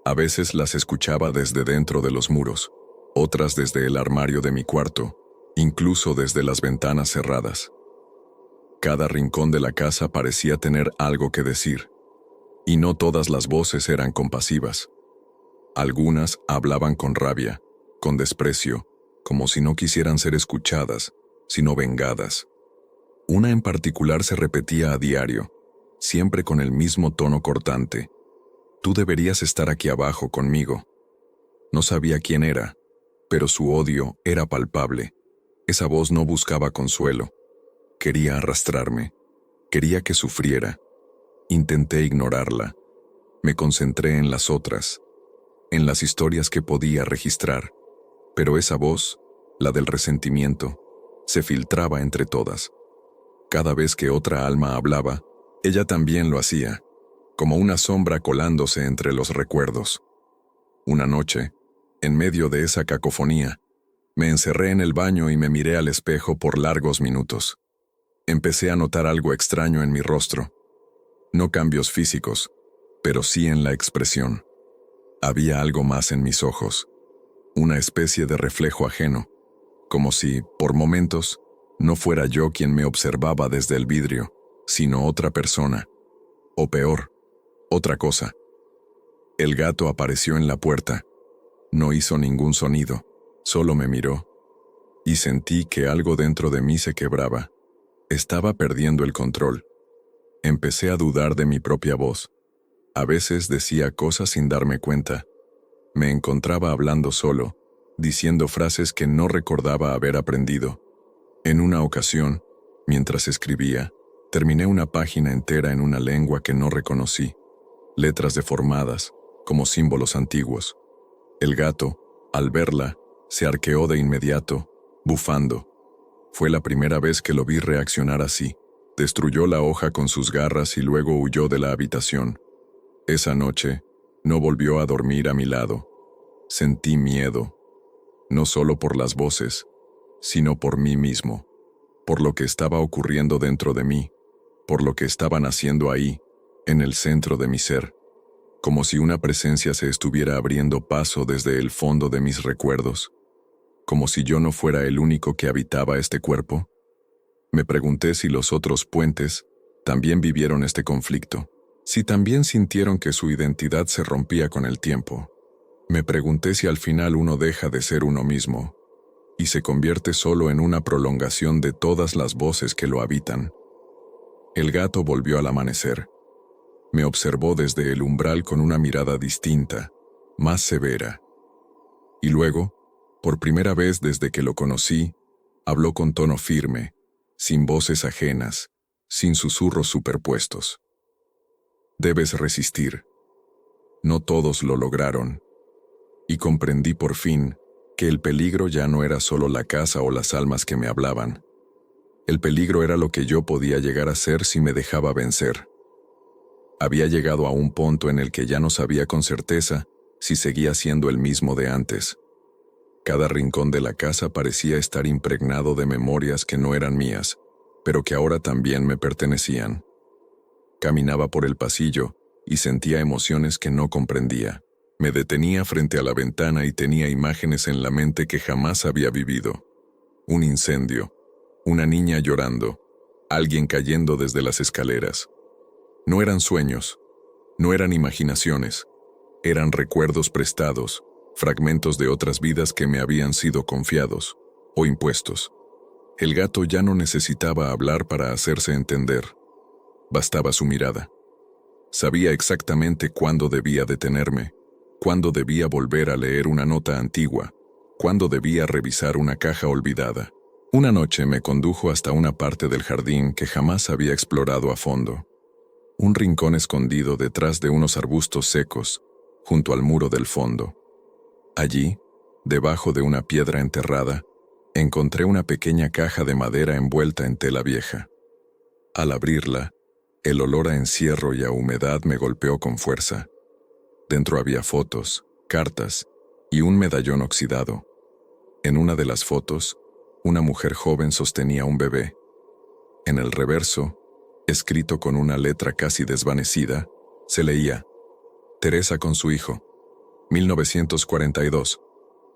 A veces las escuchaba desde dentro de los muros, otras desde el armario de mi cuarto, incluso desde las ventanas cerradas. Cada rincón de la casa parecía tener algo que decir, y no todas las voces eran compasivas. Algunas hablaban con rabia, con desprecio, como si no quisieran ser escuchadas, sino vengadas. Una en particular se repetía a diario, siempre con el mismo tono cortante. «Tú deberías estar aquí abajo conmigo». No sabía quién era, pero su odio era palpable. Esa voz no buscaba consuelo. Quería arrastrarme. Quería que sufriera. Intenté ignorarla. Me concentré en las otras, en las historias que podía registrar. Pero esa voz, la del resentimiento, se filtraba entre todas. Cada vez que otra alma hablaba, ella también lo hacía, como una sombra colándose entre los recuerdos. Una noche, en medio de esa cacofonía, me encerré en el baño y me miré al espejo por largos minutos. Empecé a notar algo extraño en mi rostro. No cambios físicos, pero sí en la expresión. Había algo más en mis ojos, una especie de reflejo ajeno, como si, por momentos, no fuera yo quien me observaba desde el vidrio, sino otra persona, o peor, otra cosa. El gato apareció en la puerta. No hizo ningún sonido, solo me miró, y sentí que algo dentro de mí se quebraba. Estaba perdiendo el control. Empecé a dudar de mi propia voz. A veces decía cosas sin darme cuenta. Me encontraba hablando solo, diciendo frases que no recordaba haber aprendido. En una ocasión, mientras escribía, terminé una página entera en una lengua que no reconocí. Letras deformadas, como símbolos antiguos. El gato, al verla, se arqueó de inmediato, bufando. Fue la primera vez que lo vi reaccionar así. Destruyó la hoja con sus garras y luego huyó de la habitación. Esa noche, no volvió a dormir a mi lado. Sentí miedo, no solo por las voces, sino por mí mismo, por lo que estaba ocurriendo dentro de mí, por lo que estaban haciendo ahí, en el centro de mi ser, como si una presencia se estuviera abriendo paso desde el fondo de mis recuerdos, como si yo no fuera el único que habitaba este cuerpo. Me pregunté si los otros puentes también vivieron este conflicto, si también sintieron que su identidad se rompía con el tiempo. Me pregunté si al final uno deja de ser uno mismo y se convierte solo en una prolongación de todas las voces que lo habitan. El gato volvió al amanecer. Me observó desde el umbral con una mirada distinta, más severa. Y luego, por primera vez desde que lo conocí, habló con tono firme, sin voces ajenas, sin susurros superpuestos. Debes resistir. No todos lo lograron. Y comprendí por fin que el peligro ya no era solo la casa o las almas que me hablaban. El peligro era lo que yo podía llegar a ser si me dejaba vencer. Había llegado a un punto en el que ya no sabía con certeza si seguía siendo el mismo de antes. Cada rincón de la casa parecía estar impregnado de memorias que no eran mías, pero que ahora también me pertenecían. Caminaba por el pasillo y sentía emociones que no comprendía. Me detenía frente a la ventana y tenía imágenes en la mente que jamás había vivido. Un incendio, una niña llorando, alguien cayendo desde las escaleras. No eran sueños, no eran imaginaciones, eran recuerdos prestados, fragmentos de otras vidas que me habían sido confiados o impuestos. El gato ya no necesitaba hablar para hacerse entender. Bastaba su mirada. Sabía exactamente cuándo debía detenerme, cuándo debía volver a leer una nota antigua, cuándo debía revisar una caja olvidada. Una noche me condujo hasta una parte del jardín que jamás había explorado a fondo. Un rincón escondido detrás de unos arbustos secos, junto al muro del fondo. Allí, debajo de una piedra enterrada, encontré una pequeña caja de madera envuelta en tela vieja. Al abrirla, el olor a encierro y a humedad me golpeó con fuerza. Dentro había fotos, cartas y un medallón oxidado. En una de las fotos, una mujer joven sostenía un bebé. En el reverso, escrito con una letra casi desvanecida, se leía: Teresa con su hijo, 1942,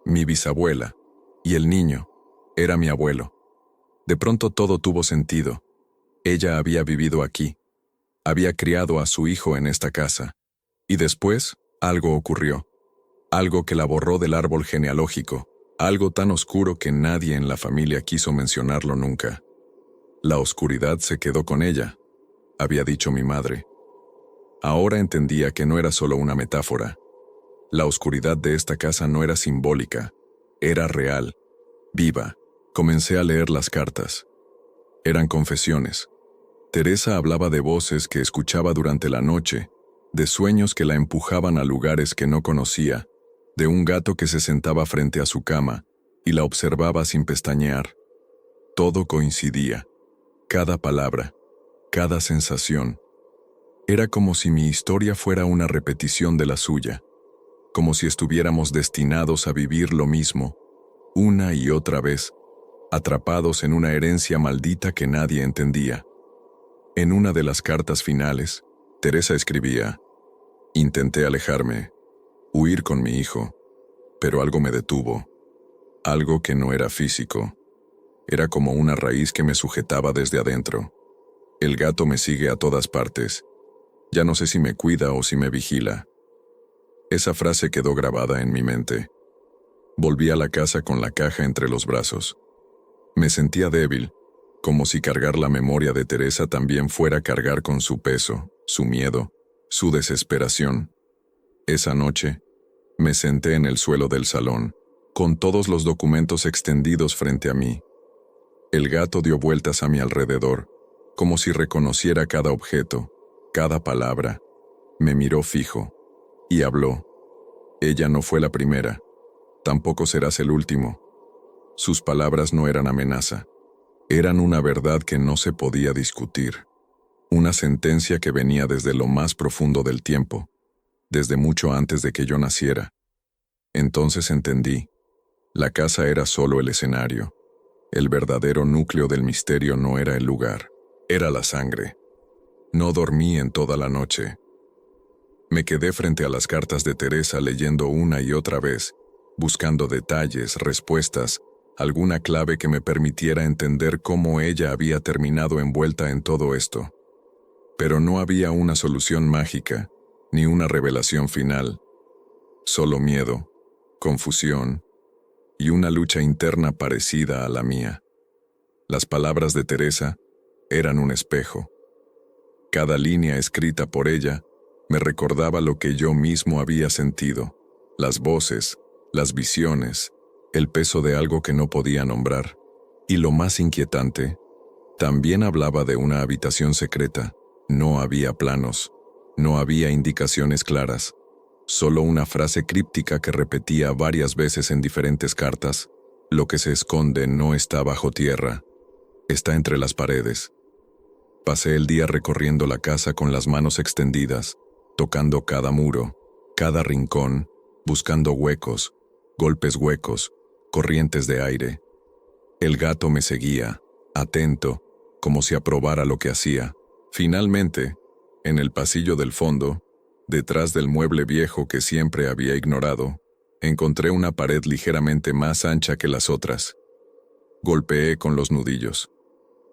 mi bisabuela, y el niño, era mi abuelo. De pronto todo tuvo sentido. Ella había vivido aquí, había criado a su hijo en esta casa, y después algo ocurrió, algo que la borró del árbol genealógico, algo tan oscuro que nadie en la familia quiso mencionarlo nunca. La oscuridad se quedó con ella, había dicho mi madre. Ahora entendía que no era solo una metáfora. La oscuridad de esta casa no era simbólica, era real, viva. Comencé a leer las cartas. Eran confesiones. Teresa hablaba de voces que escuchaba durante la noche, de sueños que la empujaban a lugares que no conocía, de un gato que se sentaba frente a su cama y la observaba sin pestañear. Todo coincidía, cada palabra, cada sensación. Era como si mi historia fuera una repetición de la suya, como si estuviéramos destinados a vivir lo mismo, una y otra vez, atrapados en una herencia maldita que nadie entendía. En una de las cartas finales, Teresa escribía: Intenté alejarme, huir con mi hijo, pero algo me detuvo, algo que no era físico. Era como una raíz que me sujetaba desde adentro. El gato me sigue a todas partes. Ya no sé si me cuida o si me vigila. Esa frase quedó grabada en mi mente. Volví a la casa con la caja entre los brazos. Me sentía débil, como si cargar la memoria de Teresa también fuera cargar con su peso, su miedo, su desesperación. Esa noche, me senté en el suelo del salón, con todos los documentos extendidos frente a mí. El gato dio vueltas a mi alrededor, como si reconociera cada objeto, cada palabra. Me miró fijo, y habló. Ella no fue la primera, tampoco serás el último. Sus palabras no eran amenaza, eran una verdad que no se podía discutir. Una sentencia que venía desde lo más profundo del tiempo, desde mucho antes de que yo naciera. Entonces entendí. La casa era solo el escenario. El verdadero núcleo del misterio no era el lugar, era la sangre. No dormí en toda la noche. Me quedé frente a las cartas de Teresa leyendo una y otra vez, buscando detalles, respuestas, alguna clave que me permitiera entender cómo ella había terminado envuelta en todo esto. Pero no había una solución mágica, ni una revelación final. Solo miedo, confusión y una lucha interna parecida a la mía. Las palabras de Teresa eran un espejo. Cada línea escrita por ella me recordaba lo que yo mismo había sentido, las voces, las visiones, el peso de algo que no podía nombrar. Y lo más inquietante, también hablaba de una habitación secreta. No había planos, no había indicaciones claras, Solo una frase críptica que repetía varias veces en diferentes cartas: lo que se esconde no está bajo tierra, está entre las paredes. Pasé el día recorriendo la casa con las manos extendidas, tocando cada muro, cada rincón, buscando huecos, golpes huecos, corrientes de aire. El gato me seguía, atento, como si aprobara lo que hacía. Finalmente, en el pasillo del fondo, detrás del mueble viejo que siempre había ignorado, encontré una pared ligeramente más ancha que las otras. Golpeé con los nudillos.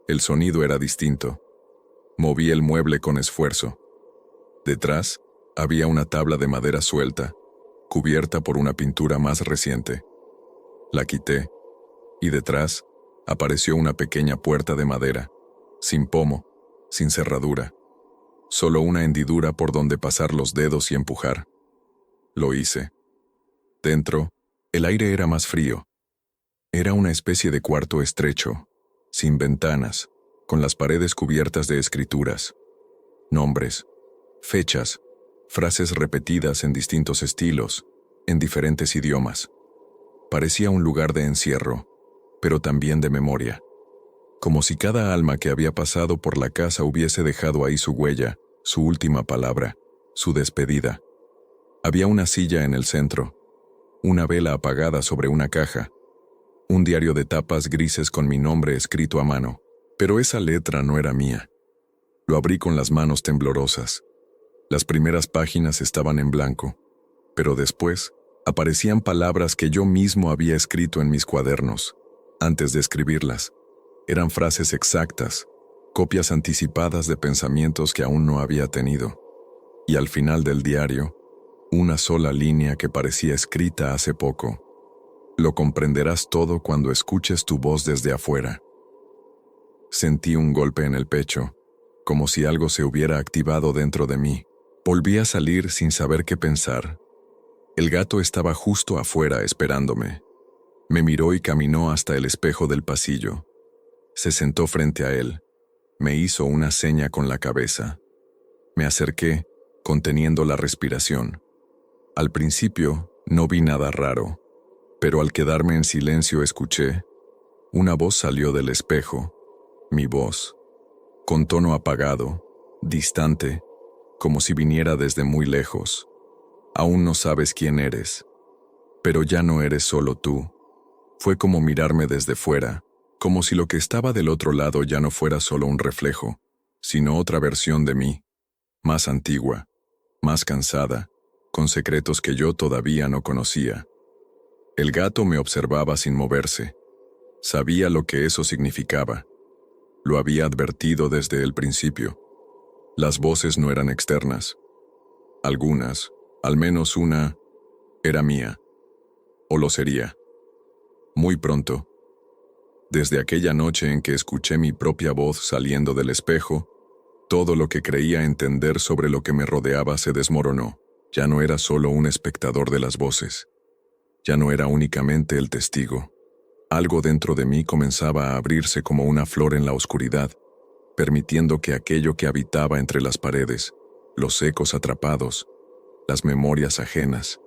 El sonido era distinto. Moví el mueble con esfuerzo. Detrás, había una tabla de madera suelta, cubierta por una pintura más reciente. La quité, y detrás apareció una pequeña puerta de madera, sin pomo, sin cerradura, solo una hendidura por donde pasar los dedos y empujar. Lo hice. Dentro, el aire era más frío. Era una especie de cuarto estrecho, sin ventanas, con las paredes cubiertas de escrituras, nombres, fechas, frases repetidas en distintos estilos, en diferentes idiomas. Parecía un lugar de encierro, pero también de memoria, como si cada alma que había pasado por la casa hubiese dejado ahí su huella, su última palabra, su despedida. Había una silla en el centro, una vela apagada sobre una caja, un diario de tapas grises con mi nombre escrito a mano, pero esa letra no era mía. Lo abrí con las manos temblorosas. Las primeras páginas estaban en blanco, pero después aparecían palabras que yo mismo había escrito en mis cuadernos. Antes de escribirlas, eran frases exactas, copias anticipadas de pensamientos que aún no había tenido. Y al final del diario, una sola línea que parecía escrita hace poco. Lo comprenderás todo cuando escuches tu voz desde afuera. Sentí un golpe en el pecho, como si algo se hubiera activado dentro de mí. Volví a salir sin saber qué pensar. El gato estaba justo afuera esperándome. Me miró y caminó hasta el espejo del pasillo. Se sentó frente a él. Me hizo una seña con la cabeza. Me acerqué, conteniendo la respiración. Al principio, no vi nada raro, pero al quedarme en silencio escuché. Una voz salió del espejo. Mi voz, con tono apagado, distante, como si viniera desde muy lejos. Aún no sabes quién eres, pero ya no eres solo tú. Fue como mirarme desde fuera, como si lo que estaba del otro lado ya no fuera solo un reflejo, sino otra versión de mí, más antigua, más cansada, con secretos que yo todavía no conocía. El gato me observaba sin moverse. Sabía lo que eso significaba. Lo había advertido desde el principio. Las voces no eran externas. Algunas, al menos una, era mía. O lo sería. Muy pronto. Desde aquella noche en que escuché mi propia voz saliendo del espejo, todo lo que creía entender sobre lo que me rodeaba se desmoronó. Ya no era solo un espectador de las voces. Ya no era únicamente el testigo. Algo dentro de mí comenzaba a abrirse como una flor en la oscuridad, permitiendo que aquello que habitaba entre las paredes, los ecos atrapados, las memorias ajenas,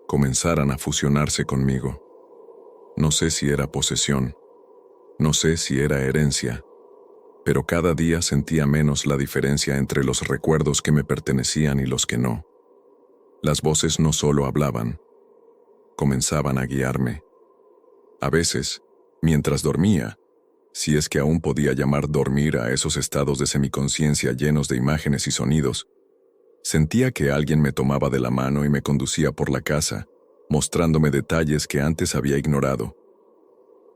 comenzaran a fusionarse conmigo. No sé si era posesión, no sé si era herencia, pero cada día sentía menos la diferencia entre los recuerdos que me pertenecían y los que no. Las voces no solo hablaban, comenzaban a guiarme. A veces, mientras dormía, si es que aún podía llamar dormir a esos estados de semiconciencia llenos de imágenes y sonidos, sentía que alguien me tomaba de la mano y me conducía por la casa, mostrándome detalles que antes había ignorado.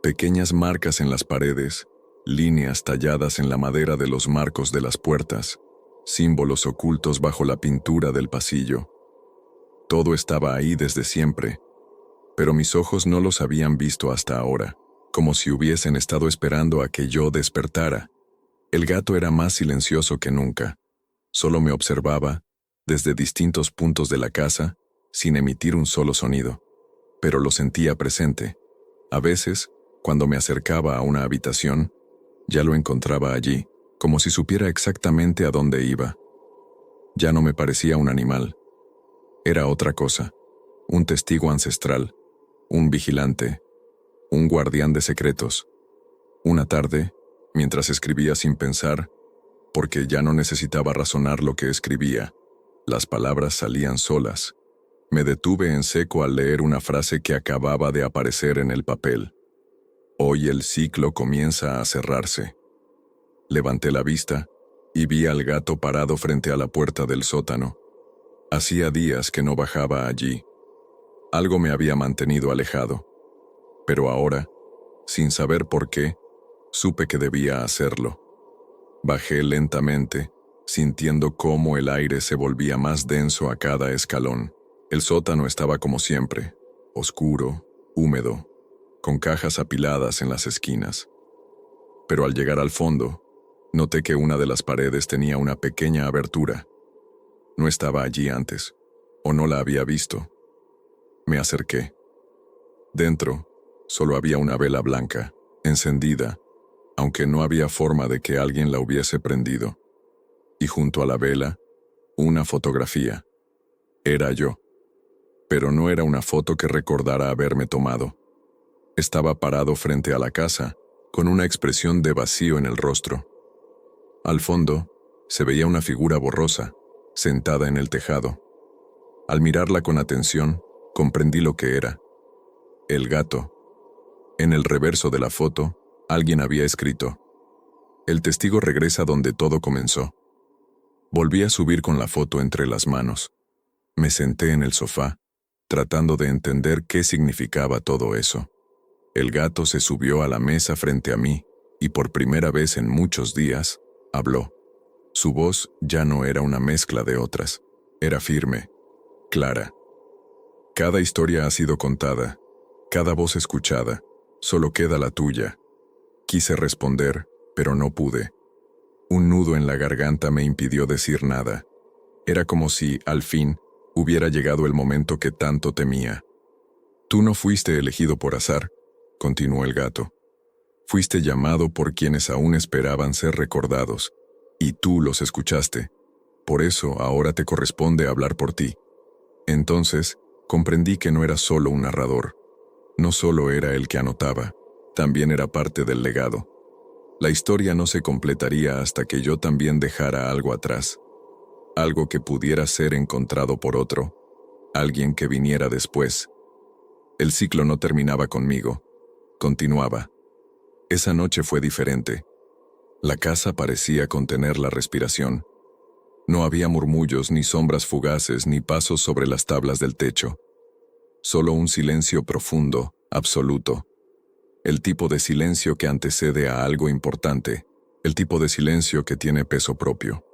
Pequeñas marcas en las paredes, líneas talladas en la madera de los marcos de las puertas, símbolos ocultos bajo la pintura del pasillo. Todo estaba ahí desde siempre, pero mis ojos no los habían visto hasta ahora, como si hubiesen estado esperando a que yo despertara. El gato era más silencioso que nunca. Solo me observaba, desde distintos puntos de la casa, sin emitir un solo sonido. Pero lo sentía presente. A veces, cuando me acercaba a una habitación, ya lo encontraba allí, como si supiera exactamente a dónde iba. Ya no me parecía un animal. Era otra cosa, un testigo ancestral, un vigilante, un guardián de secretos. Una tarde, mientras escribía sin pensar, porque ya no necesitaba razonar lo que escribía, las palabras salían solas. Me detuve en seco al leer una frase que acababa de aparecer en el papel. Hoy el ciclo comienza a cerrarse. Levanté la vista y vi al gato parado frente a la puerta del sótano. Hacía días que no bajaba allí. Algo me había mantenido alejado. Pero ahora, sin saber por qué, supe que debía hacerlo. Bajé lentamente, sintiendo cómo el aire se volvía más denso a cada escalón. El sótano estaba como siempre, oscuro, húmedo, con cajas apiladas en las esquinas. Pero al llegar al fondo, noté que una de las paredes tenía una pequeña abertura. No estaba allí antes, o no la había visto. Me acerqué. Dentro, solo había una vela blanca, encendida, aunque no había forma de que alguien la hubiese prendido. Y junto a la vela, una fotografía. Era yo. Pero no era una foto que recordara haberme tomado. Estaba parado frente a la casa, con una expresión de vacío en el rostro. Al fondo, se veía una figura borrosa, sentada en el tejado. Al mirarla con atención, comprendí lo que era. El gato. En el reverso de la foto, alguien había escrito: "El testigo regresa donde todo comenzó". Volví a subir con la foto entre las manos. Me senté en el sofá, tratando de entender qué significaba todo eso. El gato se subió a la mesa frente a mí, y por primera vez en muchos días, habló. Su voz ya no era una mezcla de otras. Era firme, clara. Cada historia ha sido contada, cada voz escuchada, solo queda la tuya. Quise responder, pero no pude. Un nudo en la garganta me impidió decir nada. Era como si, al fin, hubiera llegado el momento que tanto temía. Tú no fuiste elegido por azar, continuó el gato. Fuiste llamado por quienes aún esperaban ser recordados, y tú los escuchaste. Por eso ahora te corresponde hablar por ti. Entonces, comprendí que no era solo un narrador. No solo era el que anotaba, también era parte del legado. La historia no se completaría hasta que yo también dejara algo atrás. Algo que pudiera ser encontrado por otro, alguien que viniera después. El ciclo no terminaba conmigo, continuaba. Esa noche fue diferente. La casa parecía contener la respiración. No había murmullos, ni sombras fugaces, ni pasos sobre las tablas del techo. Solo un silencio profundo, absoluto. El tipo de silencio que antecede a algo importante, el tipo de silencio que tiene peso propio.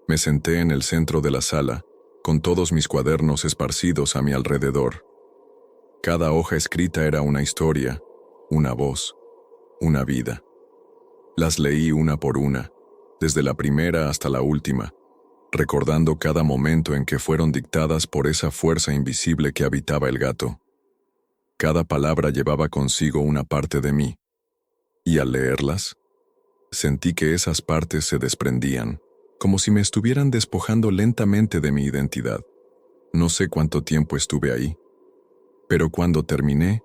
Me senté en el centro de la sala, con todos mis cuadernos esparcidos a mi alrededor. Cada hoja escrita era una historia, una voz, una vida. Las leí una por una, desde la primera hasta la última, recordando cada momento en que fueron dictadas por esa fuerza invisible que habitaba el gato. Cada palabra llevaba consigo una parte de mí, y al leerlas, sentí que esas partes se desprendían, como si me estuvieran despojando lentamente de mi identidad. No sé cuánto tiempo estuve ahí, pero cuando terminé,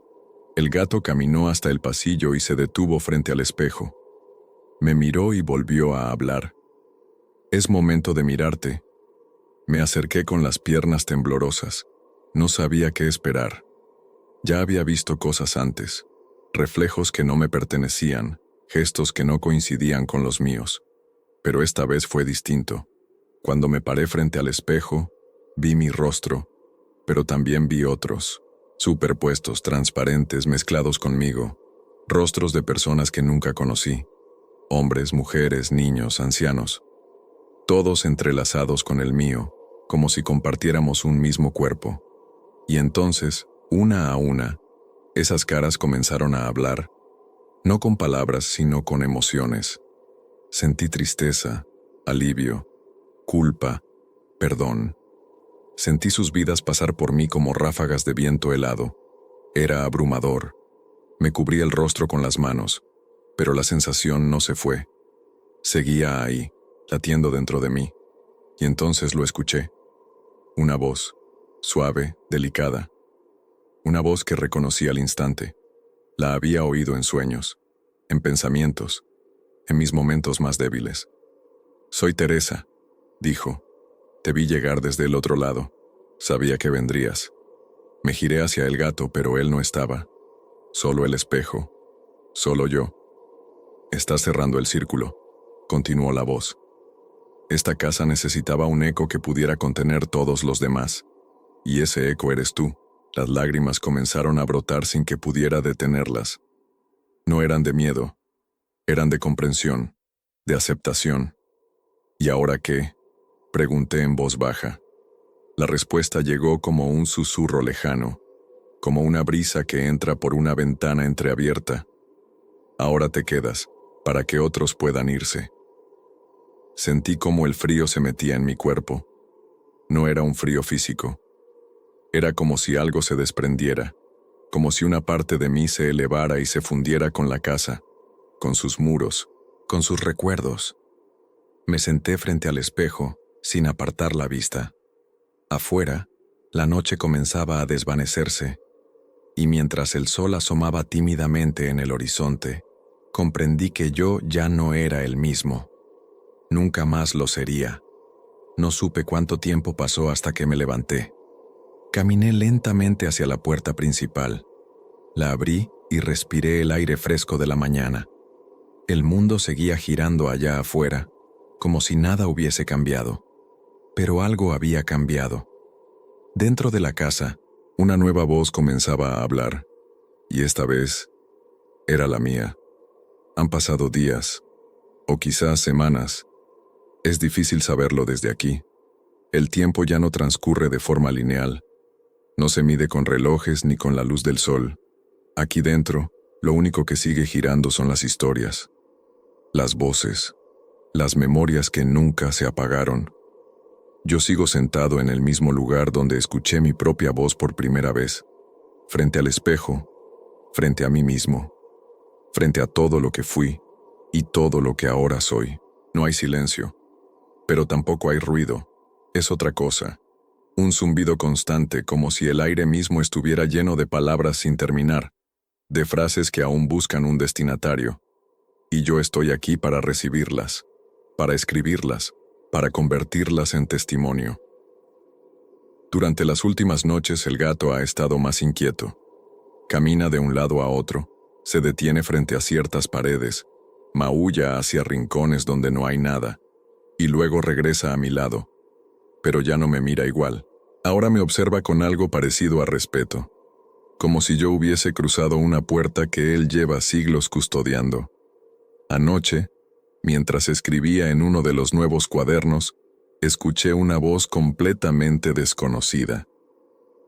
el gato caminó hasta el pasillo y se detuvo frente al espejo. Me miró y volvió a hablar. Es momento de mirarte. Me acerqué con las piernas temblorosas. No sabía qué esperar. Ya había visto cosas antes, reflejos que no me pertenecían, gestos que no coincidían con los míos. Pero esta vez fue distinto. Cuando me paré frente al espejo, vi mi rostro, pero también vi otros, superpuestos, transparentes, mezclados conmigo, rostros de personas que nunca conocí, hombres, mujeres, niños, ancianos, todos entrelazados con el mío, como si compartiéramos un mismo cuerpo. Y entonces, una a una, esas caras comenzaron a hablar, no con palabras, sino con emociones. Sentí tristeza, alivio, culpa, perdón. Sentí sus vidas pasar por mí como ráfagas de viento helado. Era abrumador. Me cubrí el rostro con las manos, pero la sensación no se fue. Seguía ahí, latiendo dentro de mí, y entonces lo escuché. Una voz, suave, delicada. Una voz que reconocí al instante. La había oído en sueños, en pensamientos, en mis momentos más débiles. «Soy Teresa», dijo. «Te vi llegar desde el otro lado. Sabía que vendrías». Me giré hacia el gato, pero él no estaba. Solo el espejo. Solo yo. «Estás cerrando el círculo», continuó la voz. Esta casa necesitaba un eco que pudiera contener todos los demás. Y ese eco eres tú. Las lágrimas comenzaron a brotar sin que pudiera detenerlas. No eran de miedo, eran de comprensión, de aceptación. «¿Y ahora qué?», pregunté en voz baja. La respuesta llegó como un susurro lejano, como una brisa que entra por una ventana entreabierta. «Ahora te quedas, para que otros puedan irse». Sentí como el frío se metía en mi cuerpo. No era un frío físico. Era como si algo se desprendiera, como si una parte de mí se elevara y se fundiera con la casa, con sus muros, con sus recuerdos. Me senté frente al espejo, sin apartar la vista. Afuera, la noche comenzaba a desvanecerse, y mientras el sol asomaba tímidamente en el horizonte, comprendí que yo ya no era el mismo. Nunca más lo sería. No supe cuánto tiempo pasó hasta que me levanté. Caminé lentamente hacia la puerta principal. La abrí y respiré el aire fresco de la mañana. El mundo seguía girando allá afuera, como si nada hubiese cambiado. Pero algo había cambiado. Dentro de la casa, una nueva voz comenzaba a hablar, y esta vez era la mía. Han pasado días, o quizás semanas. Es difícil saberlo desde aquí. El tiempo ya no transcurre de forma lineal. No se mide con relojes ni con la luz del sol. Aquí dentro, lo único que sigue girando son las historias, las voces, las memorias que nunca se apagaron. Yo sigo sentado en el mismo lugar donde escuché mi propia voz por primera vez, frente al espejo, frente a mí mismo, frente a todo lo que fui y todo lo que ahora soy. No hay silencio, pero tampoco hay ruido. Es otra cosa. Un zumbido constante, como si el aire mismo estuviera lleno de palabras sin terminar, de frases que aún buscan un destinatario. Y yo estoy aquí para recibirlas, para escribirlas, para convertirlas en testimonio. Durante las últimas noches el gato ha estado más inquieto. Camina de un lado a otro, se detiene frente a ciertas paredes, maulla hacia rincones donde no hay nada, y luego regresa a mi lado. Pero ya no me mira igual. Ahora me observa con algo parecido a respeto, como si yo hubiese cruzado una puerta que él lleva siglos custodiando. Anoche, mientras escribía en uno de los nuevos cuadernos, escuché una voz completamente desconocida.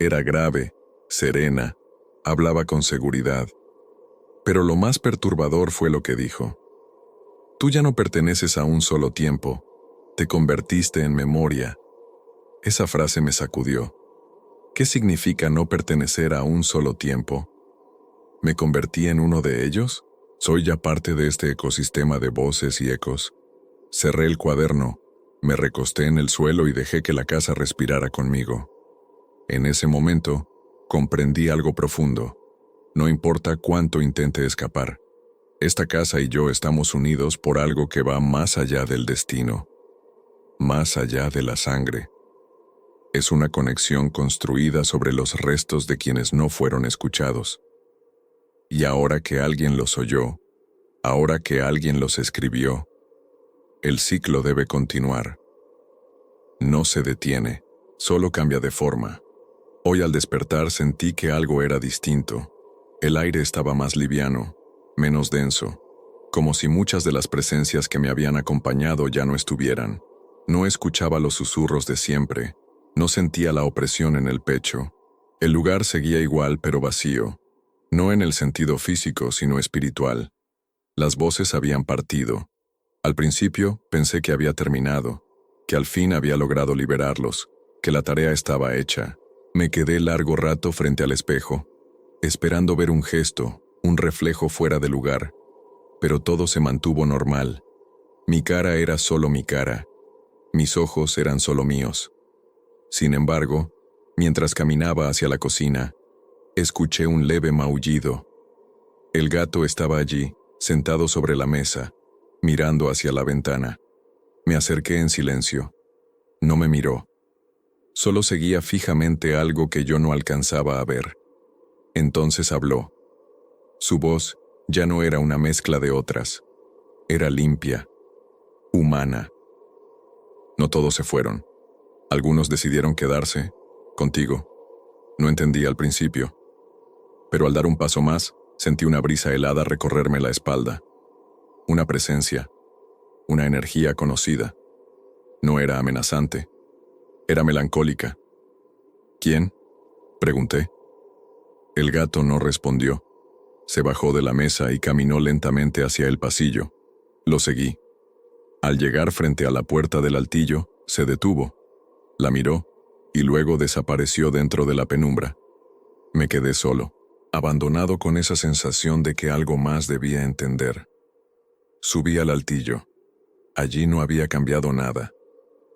Era grave, serena, hablaba con seguridad. Pero lo más perturbador fue lo que dijo. «Tú ya no perteneces a un solo tiempo, te convertiste en memoria». Esa frase me sacudió. ¿Qué significa no pertenecer a un solo tiempo? ¿Me convertí en uno de ellos? ¿Soy ya parte de este ecosistema de voces y ecos? Cerré el cuaderno, me recosté en el suelo y dejé que la casa respirara conmigo. En ese momento, comprendí algo profundo. No importa cuánto intente escapar. Esta casa y yo estamos unidos por algo que va más allá del destino, más allá de la sangre. Es una conexión construida sobre los restos de quienes no fueron escuchados. Y ahora que alguien los oyó, ahora que alguien los escribió, el ciclo debe continuar. No se detiene, solo cambia de forma. Hoy al despertar sentí que algo era distinto. El aire estaba más liviano, menos denso, como si muchas de las presencias que me habían acompañado ya no estuvieran. No escuchaba los susurros de siempre. No sentía la opresión en el pecho. El lugar seguía igual pero vacío, no en el sentido físico sino espiritual. Las voces habían partido. Al principio pensé que había terminado, que al fin había logrado liberarlos, que la tarea estaba hecha. Me quedé largo rato frente al espejo, esperando ver un gesto, un reflejo fuera de lugar, pero todo se mantuvo normal. Mi cara era solo mi cara, mis ojos eran solo míos. Sin embargo, mientras caminaba hacia la cocina, escuché un leve maullido. El gato estaba allí, sentado sobre la mesa, mirando hacia la ventana. Me acerqué en silencio. No me miró. Solo seguía fijamente algo que yo no alcanzaba a ver. Entonces habló. Su voz ya no era una mezcla de otras. Era limpia, humana. No todos se fueron. Algunos decidieron quedarse, contigo. No entendí al principio. Pero al dar un paso más, sentí una brisa helada recorrerme la espalda. Una presencia, una energía conocida. No era amenazante. Era melancólica. ¿Quién?, pregunté. El gato no respondió. Se bajó de la mesa y caminó lentamente hacia el pasillo. Lo seguí. Al llegar frente a la puerta del altillo, se detuvo. La miró y luego desapareció dentro de la penumbra. Me quedé solo, abandonado con esa sensación de que algo más debía entender. Subí al altillo. Allí no había cambiado nada.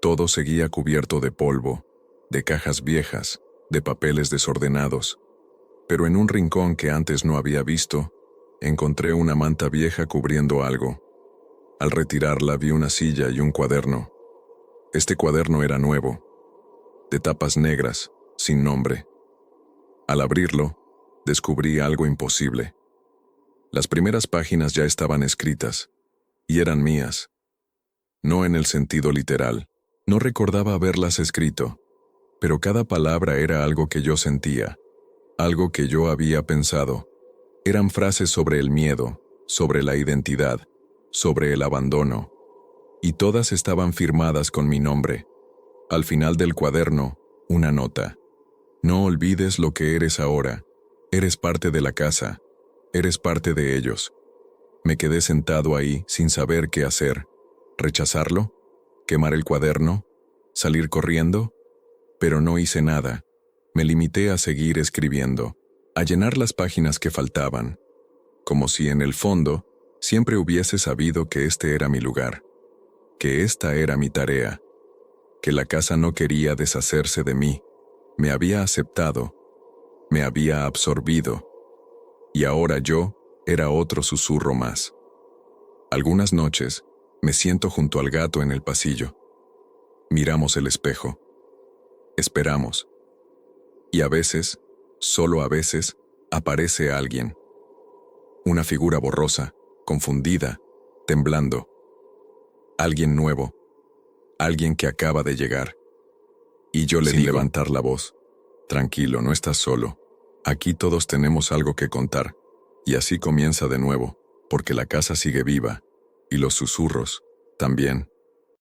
Todo seguía cubierto de polvo, de cajas viejas, de papeles desordenados. Pero en un rincón que antes no había visto, encontré una manta vieja cubriendo algo. Al retirarla vi una silla y un cuaderno. Este cuaderno era nuevo, de tapas negras, sin nombre. Al abrirlo, descubrí algo imposible. Las primeras páginas ya estaban escritas, y eran mías. No en el sentido literal. No recordaba haberlas escrito, pero cada palabra era algo que yo sentía, algo que yo había pensado. Eran frases sobre el miedo, sobre la identidad, sobre el abandono, y todas estaban firmadas con mi nombre. Al final del cuaderno, una nota. No olvides lo que eres ahora. Eres parte de la casa. Eres parte de ellos. Me quedé sentado ahí sin saber qué hacer. ¿Rechazarlo? ¿Quemar el cuaderno? ¿Salir corriendo? Pero no hice nada. Me limité a seguir escribiendo, a llenar las páginas que faltaban, como si en el fondo siempre hubiese sabido que este era mi lugar, que esta era mi tarea, que la casa no quería deshacerse de mí, me había aceptado, me había absorbido, y ahora yo era otro susurro más. Algunas noches me siento junto al gato en el pasillo. Miramos el espejo. Esperamos. Y a veces, solo a veces, aparece alguien. Una figura borrosa, confundida, temblando. Alguien nuevo. Alguien que acaba de llegar. Y yo le digo, sin levantar la voz: tranquilo, no estás solo. Aquí todos tenemos algo que contar. Y así comienza de nuevo, porque la casa sigue viva. Y los susurros, también.